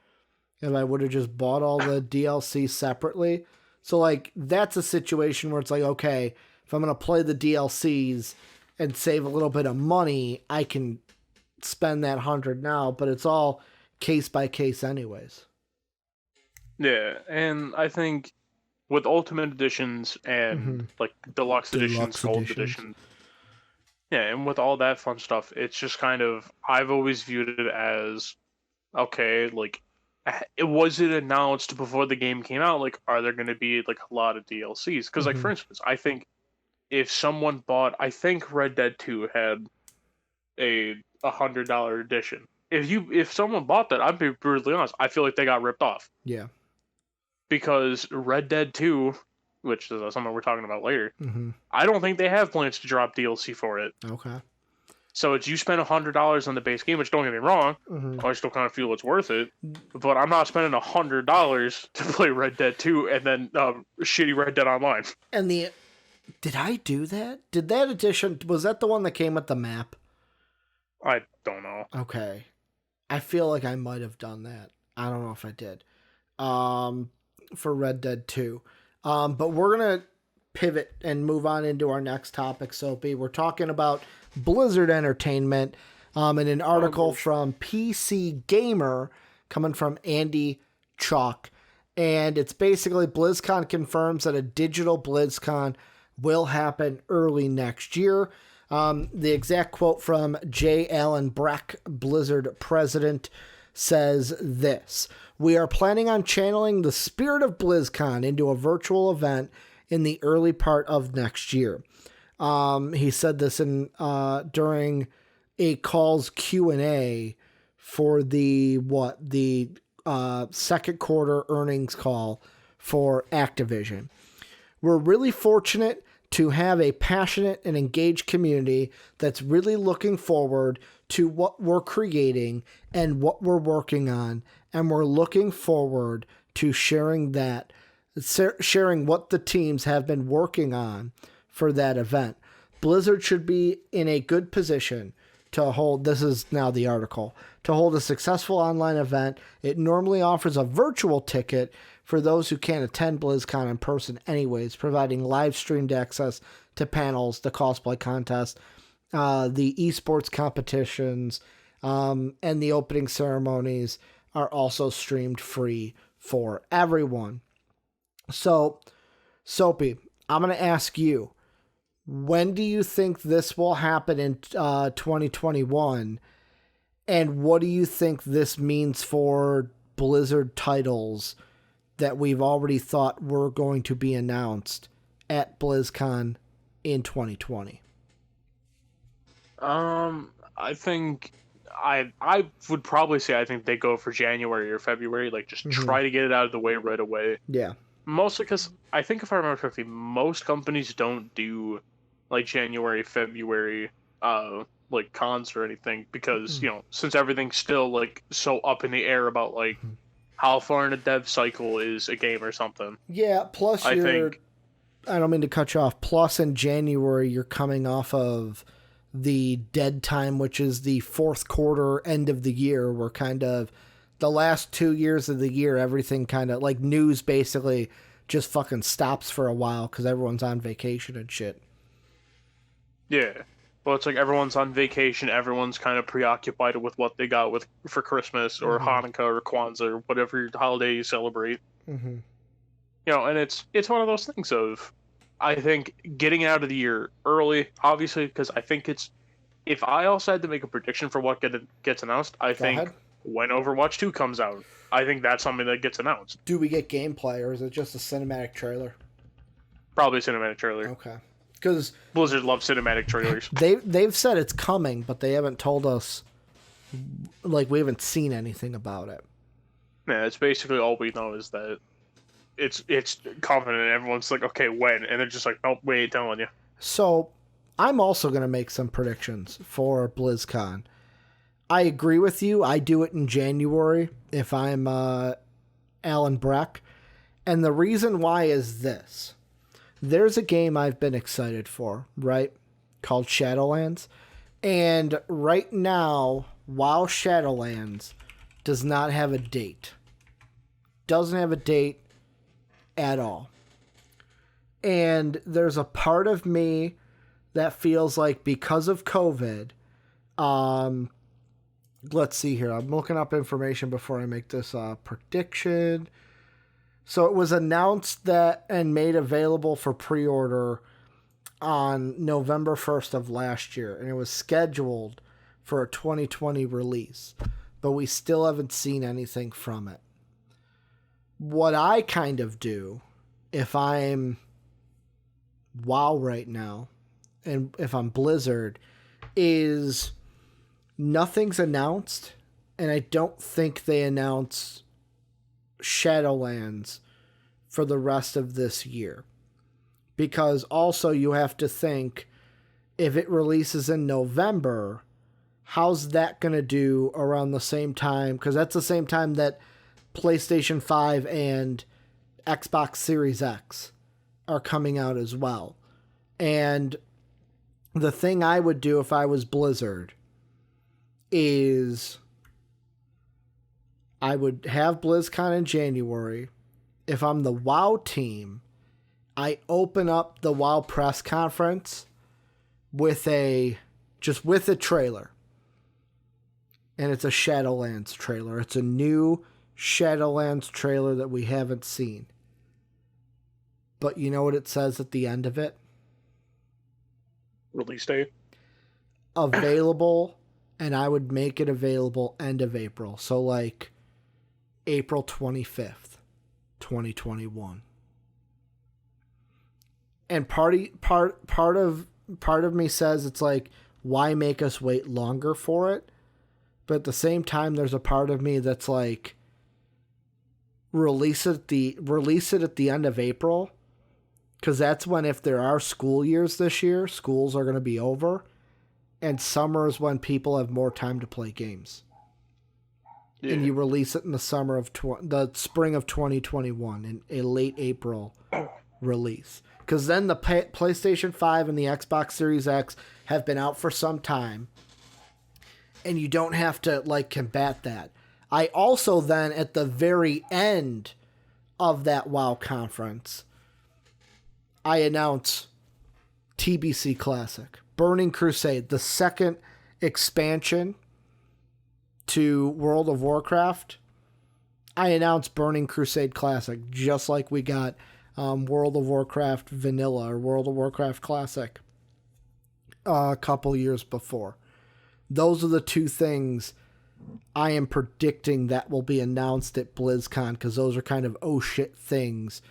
If I would have just bought all the DLC separately. So, like, that's a situation where it's like, okay, if I'm going to play the DLCs and save a little bit of money, I can spend that $100 now, but it's all case by case anyways. Yeah, and I think with Ultimate Editions and like Deluxe Editions, Gold Editions, yeah, and with all that fun stuff, it's just kind of, I've always viewed it as, okay, like, was it announced before the game came out? Like, are there going to be like a lot of DLCs? Because, like, for instance, I think if someone bought, I think Red Dead 2 had a $100 edition. If someone bought that, I'd be brutally honest, I feel like they got ripped off. Yeah. Because Red Dead 2, which is something we're talking about later, I don't think they have plans to drop DLC for it. Okay. So it's, you spend $100 on the base game, which, don't get me wrong, I still kind of feel it's worth it. But I'm not spending $100 to play Red Dead 2 and then shitty Red Dead Online. And did I do that? Did that edition, was that the one that came with the map? I don't know. Okay. I feel like I might have done that. I don't know if I did. For Red Dead 2. But we're going to pivot and move on into our next topic, Soapy. We're talking about Blizzard Entertainment, in an article from PC Gamer coming from Andy Chalk. And it's basically BlizzCon confirms that a digital BlizzCon will happen early next year. The exact quote from J. Allen Breck, Blizzard president, says this: "We are planning on channeling the spirit of BlizzCon into a virtual event in the early part of next year." He said this during a calls Q&A for the second quarter earnings call for Activision. "We're really fortunate to have a passionate and engaged community that's really looking forward to what we're creating and what we're working on, and we're looking forward to sharing what the teams have been working on for that event. Blizzard should be in a good position to hold," this is now the article, "to hold a successful online event. It normally offers a virtual ticket for those who can't attend BlizzCon in person anyways, providing live streamed access to panels, the cosplay contest, the esports competitions, and the opening ceremonies are also streamed free for everyone." So, Soapy, I'm going to ask you, when do you think this will happen in 2021? And what do you think this means for Blizzard titles that we've already thought were going to be announced at BlizzCon in 2020? I think I would probably say I think they go for January or February, like just try to get it out of the way right away. Yeah. Mostly because I think, if I remember correctly, most companies don't do like January, February, like cons or anything, because since everything's still like so up in the air about like how far in a dev cycle is a game or something. Yeah. Plus, I don't mean to cut you off. Plus, in January, you're coming off of the dead time, which is the fourth quarter end of the year, where kind of the last 2 years of the year, everything kind of like news basically just fucking stops for a while because everyone's on vacation and shit. Yeah. Well, it's like everyone's on vacation, everyone's kind of preoccupied with what they got for Christmas or Hanukkah or Kwanzaa or whatever holiday you celebrate. Mm-hmm. You know, and it's one of those things of, I think, getting out of the year early, obviously, because I think if I also had to make a prediction for what gets announced, I think when Overwatch 2 comes out, I think that's something that gets announced. Do we get gameplay, or is it just a cinematic trailer? Probably a cinematic trailer. Okay. Because Blizzard loves cinematic trailers. They've said it's coming, but they haven't told us, like, we haven't seen anything about it. Yeah, it's basically all we know is that it's coming, and everyone's like, okay, when? And they're just like, nope, we ain't telling you. So, I'm also going to make some predictions for BlizzCon. I agree with you. I do it in January if I'm Alan Breck. And the reason why is this. There's a game I've been excited for, right? Called Shadowlands. And right now, WoW Shadowlands does not have a date. Doesn't have a date at all. And there's a part of me that feels like because of COVID, let's see here. I'm looking up information before I make this prediction. So it was announced that and made available for pre-order on November 1st of last year. And it was scheduled for a 2020 release. But we still haven't seen anything from it. What I kind of do, if I'm WoW right now, and if I'm Blizzard, is nothing's announced. And I don't think they announce Shadowlands for the rest of this year, because also you have to think, if it releases in November, how's that going to do around the same time, because that's the same time that PlayStation 5 and Xbox Series X are coming out as well. And the thing I would do if I was Blizzard is I would have BlizzCon in January. If I'm the WoW team, I open up the WoW press conference with a trailer. And it's a Shadowlands trailer. It's a new Shadowlands trailer that we haven't seen. But you know what it says at the end of it? Release date? Available, and I would make it available end of April. So like April 25th, 2021. And part of me says it's like, why make us wait longer for it? But at the same time, there's a part of me that's like, release it at the end of April, because that's when, if there are school years this year, schools are going to be over, and summer is when people have more time to play games. Yeah. And you release it in the spring of 2021, in a late April release. Because then the PlayStation 5 and the Xbox Series X have been out for some time, and you don't have to like combat that. I also then, at the very end of that WoW conference, I announce TBC Classic, Burning Crusade, the second expansion to World of Warcraft. I announced Burning Crusade Classic, just like we got World of Warcraft Vanilla or World of Warcraft Classic a couple years before. Those are the two things I am predicting that will be announced at BlizzCon, because those are kind of oh shit things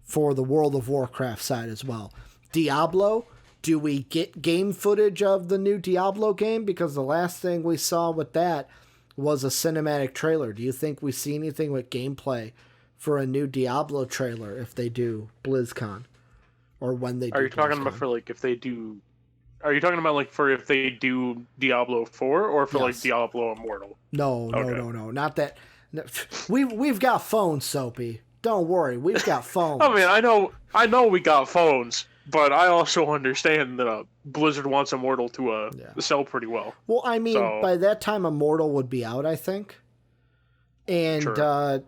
for the World of Warcraft side as well. Diablo, do we get game footage of the new Diablo game? Because the last thing we saw with that was a cinematic trailer. Do you think we see anything with gameplay for a new Diablo trailer if they do BlizzCon? Or when they do Are you talking BlizzCon? about for like if they do... Are you talking about like for if they do Diablo 4 or for like Diablo Immortal? No, not that. No. We've got phones, Soapy. Don't worry, we've got phones. I mean, I know we got phones, But I also understand that Blizzard wants Immortal to sell pretty well. Well, I mean, by that time, Immortal would be out, I think. And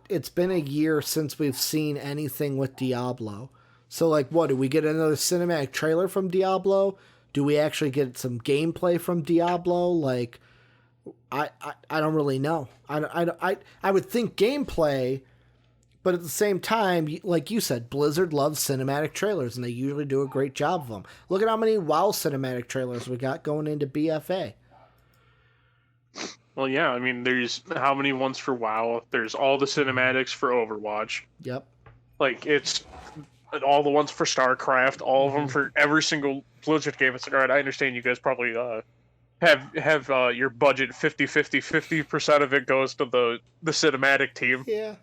it's been a year since we've seen anything with Diablo. So, like, what? Do we get another cinematic trailer from Diablo? Do we actually get some gameplay from Diablo? Like, I don't really know. I would think gameplay, but at the same time, like you said, Blizzard loves cinematic trailers, and they usually do a great job of them. Look at how many WoW cinematic trailers we got going into BFA. Well, yeah, I mean, there's how many ones for WoW? There's all the cinematics for Overwatch. Yep. Like, it's all the ones for StarCraft, all of them for every single Blizzard game. It's like, all right, I understand you guys probably have your budget 50% of it goes to the cinematic team. Yeah.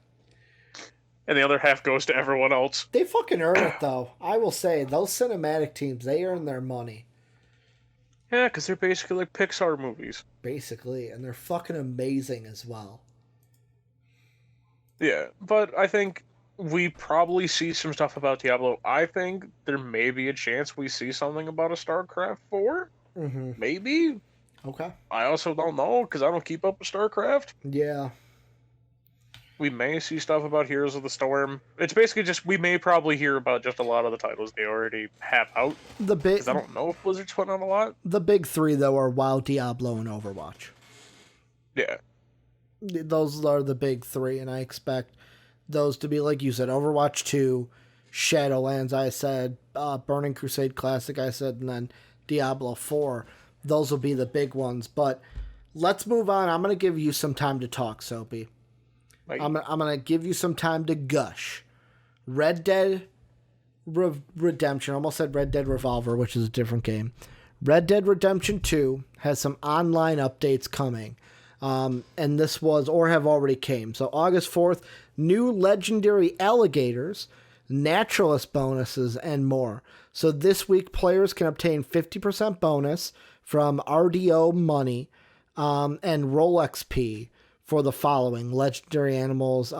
And the other half goes to everyone else. They fucking earn it, though. I will say, those cinematic teams, they earn their money. Yeah, because they're basically like Pixar movies. Basically, and they're fucking amazing as well. Yeah, but I think we probably see some stuff about Diablo. I think there may be a chance we see something about a StarCraft 4. Mm-hmm. Maybe. Okay. I also don't know, because I don't keep up with StarCraft. Yeah. We may see stuff about Heroes of the Storm. It's basically just, we may probably hear about just a lot of the titles they already have out. Because I don't know if Blizzard's putting out a lot. The big three, though, are WoW, Diablo, and Overwatch. Yeah. Those are the big three, and I expect those to be, like you said, Overwatch 2, Shadowlands, I said, Burning Crusade Classic, I said, and then Diablo 4. Those will be the big ones, but let's move on. I'm going to give you some time to talk, Soapy. I'm going to give you some time to gush. Red Dead Redemption, almost said Red Dead Revolver, which is a different game. Red Dead Redemption 2 has some online updates coming. And this was, or have already came. So August 4th, new legendary alligators, naturalist bonuses, and more. So this week, players can obtain 50% bonus from RDO money and Roll XP for the following legendary animals,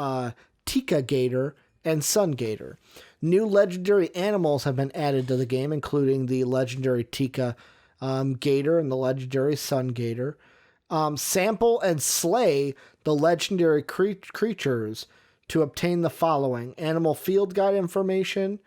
Tika Gator and Sun Gator. New legendary animals have been added to the game, including the legendary Tika Gator and the legendary Sun Gator. Sample and slay the legendary creatures to obtain the following: animal field guide information,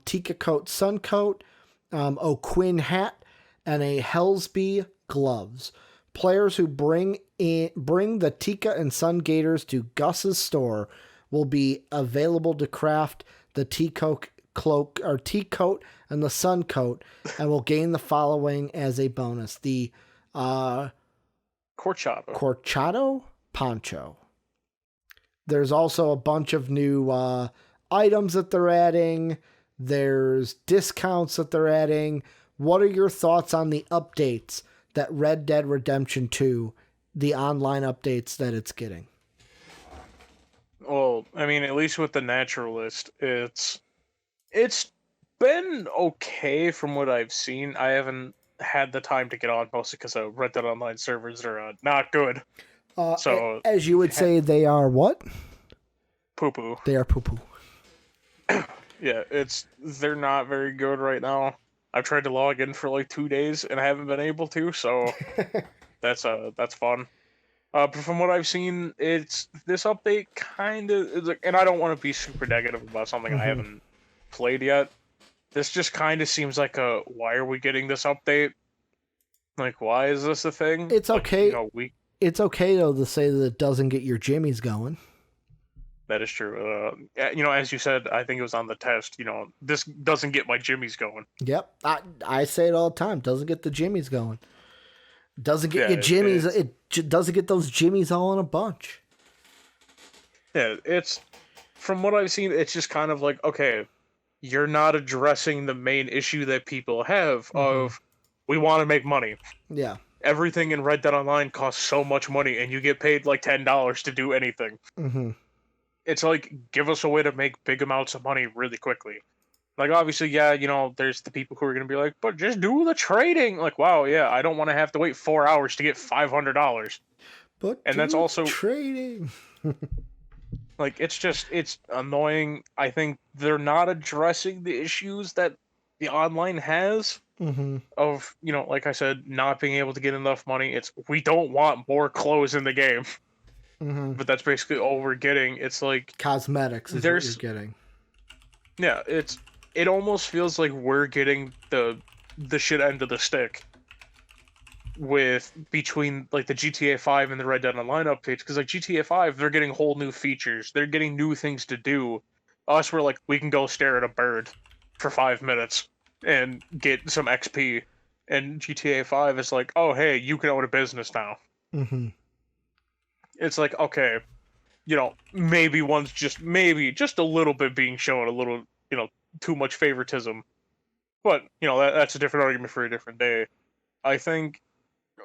Tika Coat Sun Coat, O'Quinn hat, and a Hellsby gloves. Players who bring the Tika and Sun Gators to Gus's store will be available to craft the Tea-Coat cloak or Tea-Coat and the Sun Coat, and will gain the following as a bonus: the Corchado poncho. There's also a bunch of new items that they're adding. There's discounts that they're adding. What are your thoughts on the updates that Red Dead Redemption 2, the online updates that it's getting? Well, I mean, at least with the naturalist, it's been okay from what I've seen. I haven't had the time to get on, mostly because Red Dead Online servers are not good. So, as you would say, they are what? Poo-poo. They are poo-poo. Yeah, they're not very good right now. I've tried to log in for like 2 days and I haven't been able to, so that's fun. But from what I've seen, it's this update kind of, and I don't want to be super negative about something I haven't played yet. This just kind of seems like why are we getting this update? Like, why is this a thing? It's okay. Like, it's okay though to say that it doesn't get your jimmies going. That is true. As you said, I think it was on the test. This doesn't get my jimmies going. Yep, I say it all the time. Doesn't get the jimmies going. Doesn't get your jimmies. It doesn't get those jimmies all in a bunch. Yeah, it's from what I've seen. It's just kind of like, okay, you're not addressing the main issue that people have of we want to make money. Yeah. Everything in Red Dead Online costs so much money, and you get paid like $10 to do anything. Mm-hmm. It's like, give us a way to make big amounts of money really quickly. Like, obviously, yeah, there's the people who are going to be like, but just do the trading. Like, wow, yeah, I don't want to have to wait 4 hours to get $500. And that's also trading. Like, it's annoying. I think they're not addressing the issues that the online has Mm-hmm. of, like I said, not being able to get enough money. It's we don't want more clothes in the game, Mm-hmm. but that's basically all we're getting. It's like Cosmetics is what you're getting. Yeah, it almost feels like we're getting the shit end of the stick with between like the GTA 5 and the Red Dead Online updates, because like GTA 5 they're getting whole new features, they're getting new things to do. Us, we're like, we can go stare at a bird for 5 minutes and get some XP, and GTA 5 is like, oh hey, you can own a business now. Mm-hmm. It's like, okay, maybe one's maybe just a little bit being shown a little, too much favoritism, but that's a different argument for a different day, I think.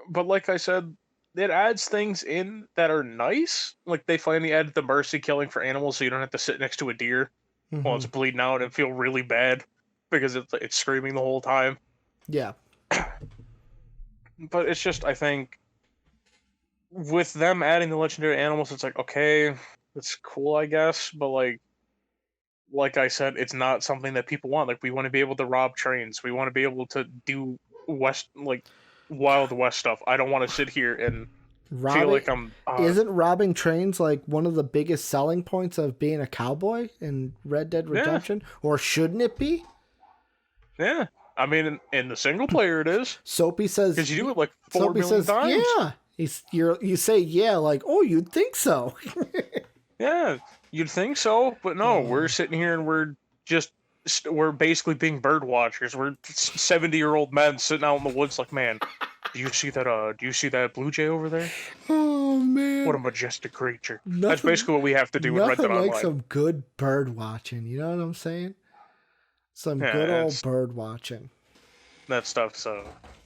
But like I said, it adds things in that are nice. Like they finally added the mercy killing for animals, so you don't have to sit next to a deer while it's bleeding out and feel really bad because it's screaming the whole time. Yeah. But it's just, I think, with them adding the legendary animals, it's like, okay, it's cool, I guess, but like I said, it's not something that people want. Like, we want to be able to rob trains. We want to be able to do Wild West stuff. I don't want to sit here and feel like I'm... Isn't robbing trains like one of the biggest selling points of being a cowboy in Red Dead Redemption? Yeah. Or shouldn't it be? Yeah. I mean, in the single player it is. Soapy says... Because you do it like 4 million times. Yeah. You say, yeah, like, oh, you'd think so. Yeah, you'd think so, but no, we're sitting here and we're basically being bird watchers. We're 70-year-old men sitting out in the woods like, man, do you see that blue jay over there? Oh, man. What a majestic creature. That's basically what we have to do with Red Dead Online. Nothing like some good bird watching, you know what I'm saying? Some good old bird watching. That stuff's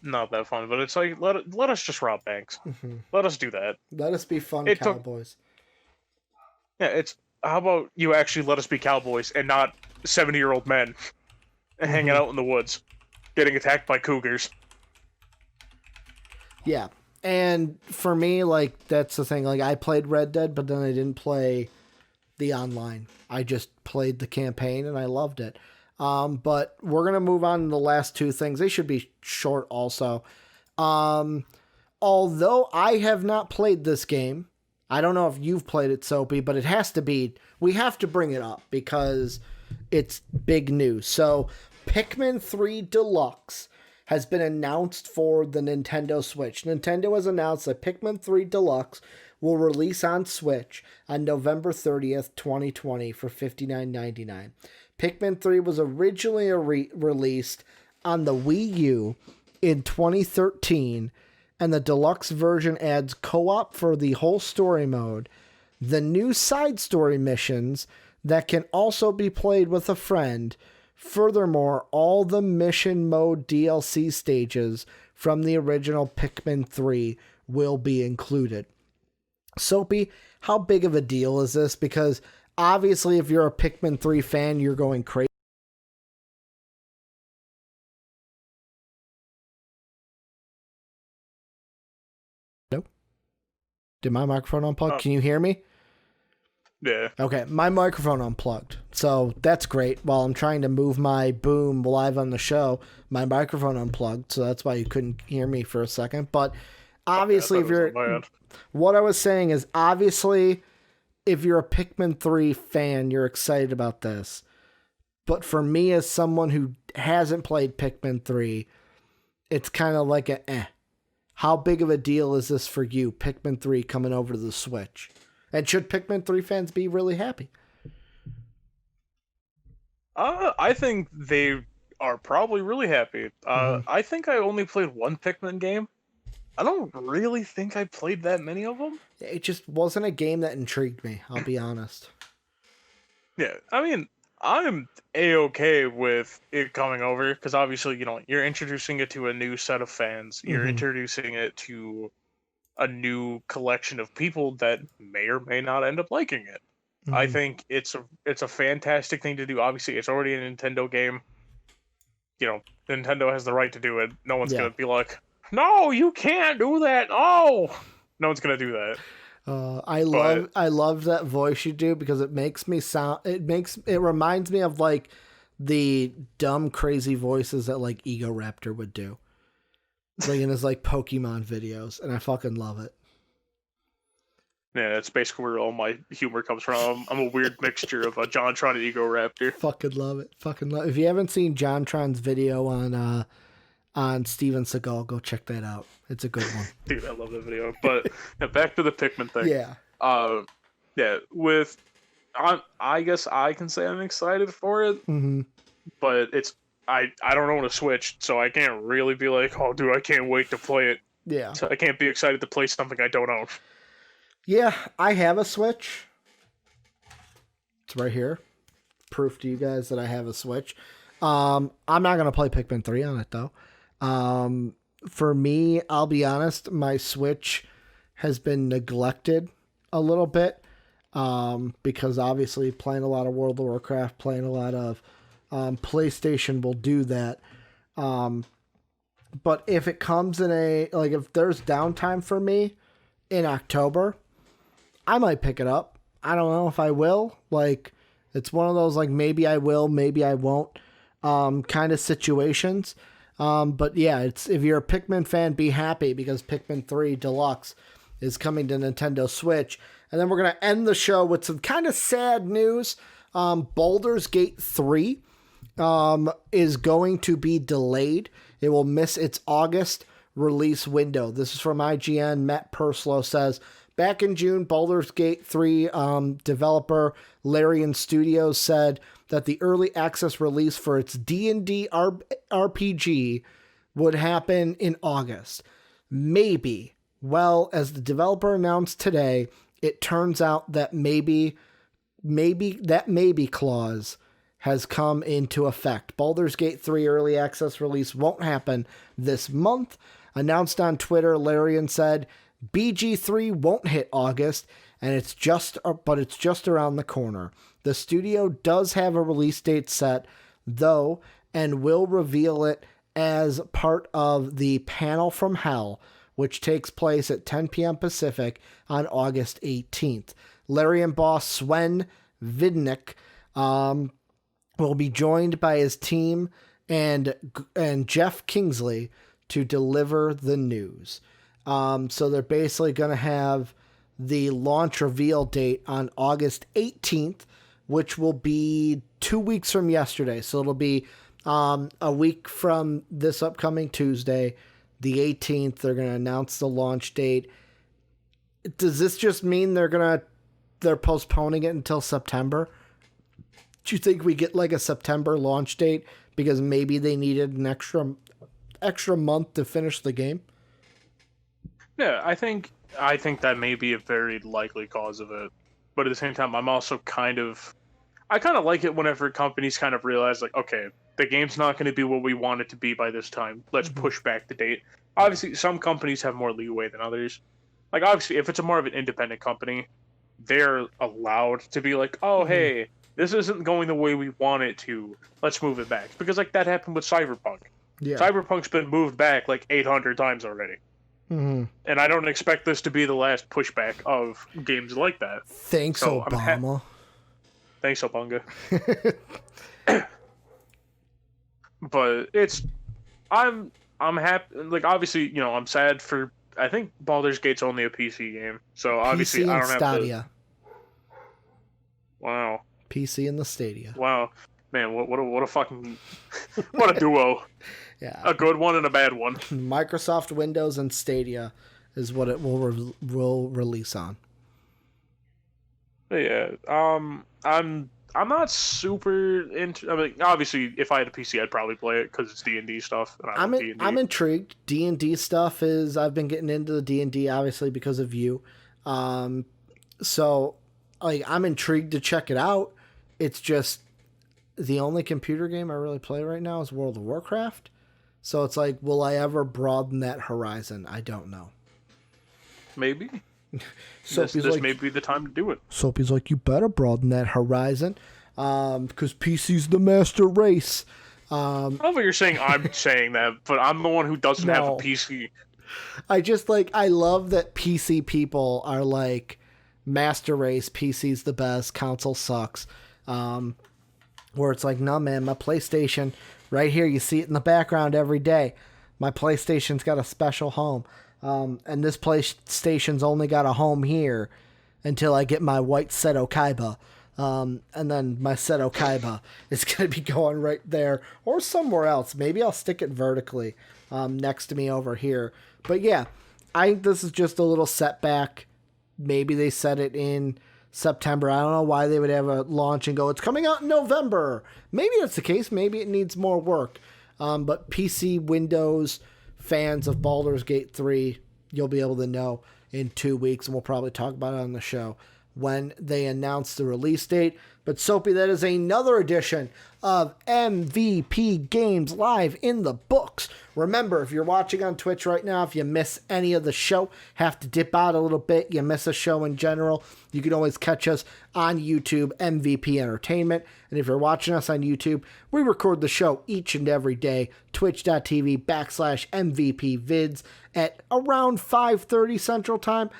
not that fun, but it's like, let us just rob banks. Mm-hmm. Let us do that. Let us be fun cowboys. Yeah, how about you actually let us be cowboys and not 70-year-old men hanging out in the woods, getting attacked by cougars. Yeah, and for me, like, that's the thing. Like, I played Red Dead, but then I didn't play the online. I just played the campaign, and I loved it. But we're going to move on to the last two things. They should be short also. Although I have not played this game, I don't know if you've played it, Soapy, but it has to be, we have to bring it up because it's big news. So Pikmin 3 Deluxe has been announced for the Nintendo Switch. Nintendo has announced that Pikmin 3 Deluxe will release on Switch on November 30th, 2020 for $59.99. Pikmin 3 was originally released on the Wii U in 2013, and the deluxe version adds co-op for the whole story mode, the new side story missions that can also be played with a friend. Furthermore, all the mission mode DLC stages from the original Pikmin 3 will be included. Soapy, how big of a deal is this? Because obviously, if you're a Pikmin 3 fan, you're going crazy. Nope. Did my microphone unplug? Can you hear me? Yeah. Okay, my microphone unplugged. So that's great. While I'm trying to move my boom live on the show, my microphone unplugged. So that's why you couldn't hear me for a second. But obviously, what I was saying is, obviously, if you're a Pikmin 3 fan, you're excited about this. But for me, as someone who hasn't played Pikmin 3, it's kind of like how big of a deal is this for you, Pikmin 3 coming over to the Switch? And should Pikmin 3 fans be really happy? I think they are probably really happy. I think I only played one Pikmin game. I don't really think I played that many of them. It just wasn't a game that intrigued me, I'll be honest. Yeah, I mean, I'm A-okay with it coming over, because obviously, you're introducing it to a new set of fans. You're introducing it to a new collection of people that may or may not end up liking it. I think it's a fantastic thing to do. Obviously, it's already a Nintendo game. Nintendo has the right to do it. No one's going to be like, no, you can't do that. Oh, no one's going to do that. I love that voice you do, because it makes me sound, it reminds me of like the dumb, crazy voices that like Ego Raptor would do. Like in his like Pokemon videos, and I fucking love it. Yeah, that's basically where all my humor comes from. I'm a weird mixture of a JonTron and Ego Raptor. Fucking love it. Fucking love it. If you haven't seen JonTron's video on Steven Seagal, go check that out. It's a good one. Dude, I love that video. But back to the Pikmin thing. Yeah. Yeah, I guess I can say I'm excited for it. Mm-hmm. But I don't own a Switch, so I can't really be like, oh, dude, I can't wait to play it. Yeah. So I can't be excited to play something I don't own. Yeah, I have a Switch. It's right here. Proof to you guys that I have a Switch. I'm not going to play Pikmin 3 on it, though. For me, I'll be honest, my Switch has been neglected a little bit because obviously playing a lot of World of Warcraft, playing a lot of PlayStation will do that. But if it comes in if there's downtime for me in October, I might pick it up. I don't know if I will. Like, it's one of those, like, maybe I will, maybe I won't kind of situations. But yeah, if you're a Pikmin fan, be happy because Pikmin 3 Deluxe is coming to Nintendo Switch. And then we're going to end the show with some kind of sad news. Baldur's Gate 3 is going to be delayed. It will miss its August release window. This is from IGN. Matt Purslow says, back in June, Baldur's Gate 3 developer Larian Studios said that the early access release for its D&D RPG would happen in August. Maybe. Well, as the developer announced today, it turns out that maybe clause has come into effect. Baldur's Gate 3 early access release won't happen this month. Announced on Twitter, Larian said, BG3 won't hit August, and it's just around the corner. The studio does have a release date set, though, and will reveal it as part of the Panel from Hell, which takes place at 10 p.m. Pacific on August 18th. Larian boss Sven Vidnick will be joined by his team and Jeff Kingsley to deliver the news. So they're basically going to have the launch reveal date on August 18th, which will be 2 weeks from yesterday. So it'll be a week from this upcoming Tuesday, the 18th. They're going to announce the launch date. Does this just mean they're postponing it until September? Do you think we get like a September launch date because maybe they needed an extra month to finish the game? Yeah, I think that may be a very likely cause of it. But at the same time, I kind of like it whenever companies kind of realize, like, okay, the game's not going to be what we want it to be by this time. Let's push back the date. Obviously, some companies have more leeway than others. Like, obviously, if it's more of an independent company, they're allowed to be like, oh, hey, this isn't going the way we want it to. Let's move it back. Because, like, that happened with Cyberpunk. Yeah. Cyberpunk's been moved back, like, 800 times already. Mm-hmm. And I don't expect this to be the last pushback of games like that. Thanks, so Obama. Thanks, Obunga. But I'm happy. Like, obviously, you know, I'm sad for. I think Baldur's Gate's only a PC game, so obviously PC I don't have Stadia. Wow. PC and the Stadia. Wow, man, what a fucking what a duo. Yeah, a good one and a bad one. Microsoft Windows and Stadia is what it will release on. Yeah, I'm not super into. I mean, obviously, if I had a PC, I'd probably play it because it's D&D stuff. And I'm intrigued. D&D stuff is. I've been getting into the D&D obviously because of you. So, like, I'm intrigued to check it out. It's just the only computer game I really play right now is World of Warcraft. So it's like, will I ever broaden that horizon? I don't know. Maybe. This may be the time to do it. Soapy's like, you better broaden that horizon, because PC's the master race. I don't know if you're saying I'm saying that, but I'm the one who doesn't have a PC. I love that PC people are like, master race, PC's the best, console sucks. where it's like, no, man, my PlayStation right here, you see it in the background every day. My PlayStation's got a special home. And this PlayStation's only got a home here until I get my white Seto Kaiba. And then my Seto Kaiba is going to be going right there or somewhere else. Maybe I'll stick it vertically next to me over here. But yeah, I think this is just a little setback. Maybe they set it in September. I don't know why they would have a launch and go, it's coming out in November. Maybe that's the case. Maybe it needs more work. But PC, Windows fans of Baldur's Gate 3, you'll be able to know in 2 weeks, and we'll probably talk about it on the show when they announce the release date. But Soapy, that is another edition of MVP Games Live in the books. Remember, if you're watching on Twitch right now, if you miss any of the show, have to dip out a little bit, you miss a show in general, you can always catch us on YouTube, MVP Entertainment. And if you're watching us on YouTube, we record the show each and every day, twitch.tv/MVP vids at around 5:30 Central Time.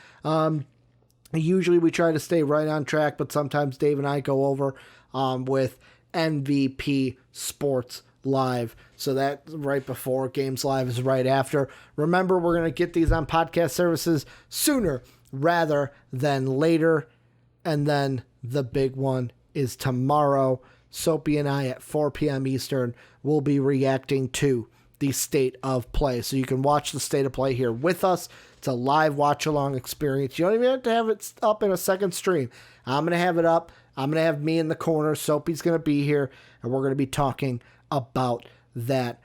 Usually we try to stay right on track, but sometimes Dave and I go over with MVP Sports Live. So that's right before. Games Live is right after. Remember, we're going to get these on podcast services sooner rather than later. And then the big one is tomorrow. Soapy and I at 4 p.m. Eastern will be reacting to the State of Play. So you can watch the State of Play here with us. It's a live watch-along experience. You don't even have to have it up in a second stream. I'm going to have it up. I'm going to have me in the corner. Soapy's going to be here, and we're going to be talking about that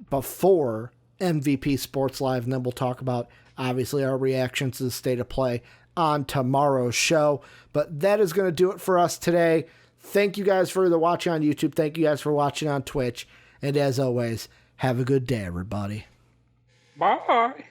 before MVP Sports Live, and then we'll talk about, obviously, our reactions to the State of Play on tomorrow's show. But that is going to do it for us today. Thank you guys for the watching on YouTube. Thank you guys for watching on Twitch. And as always, have a good day, everybody. Bye.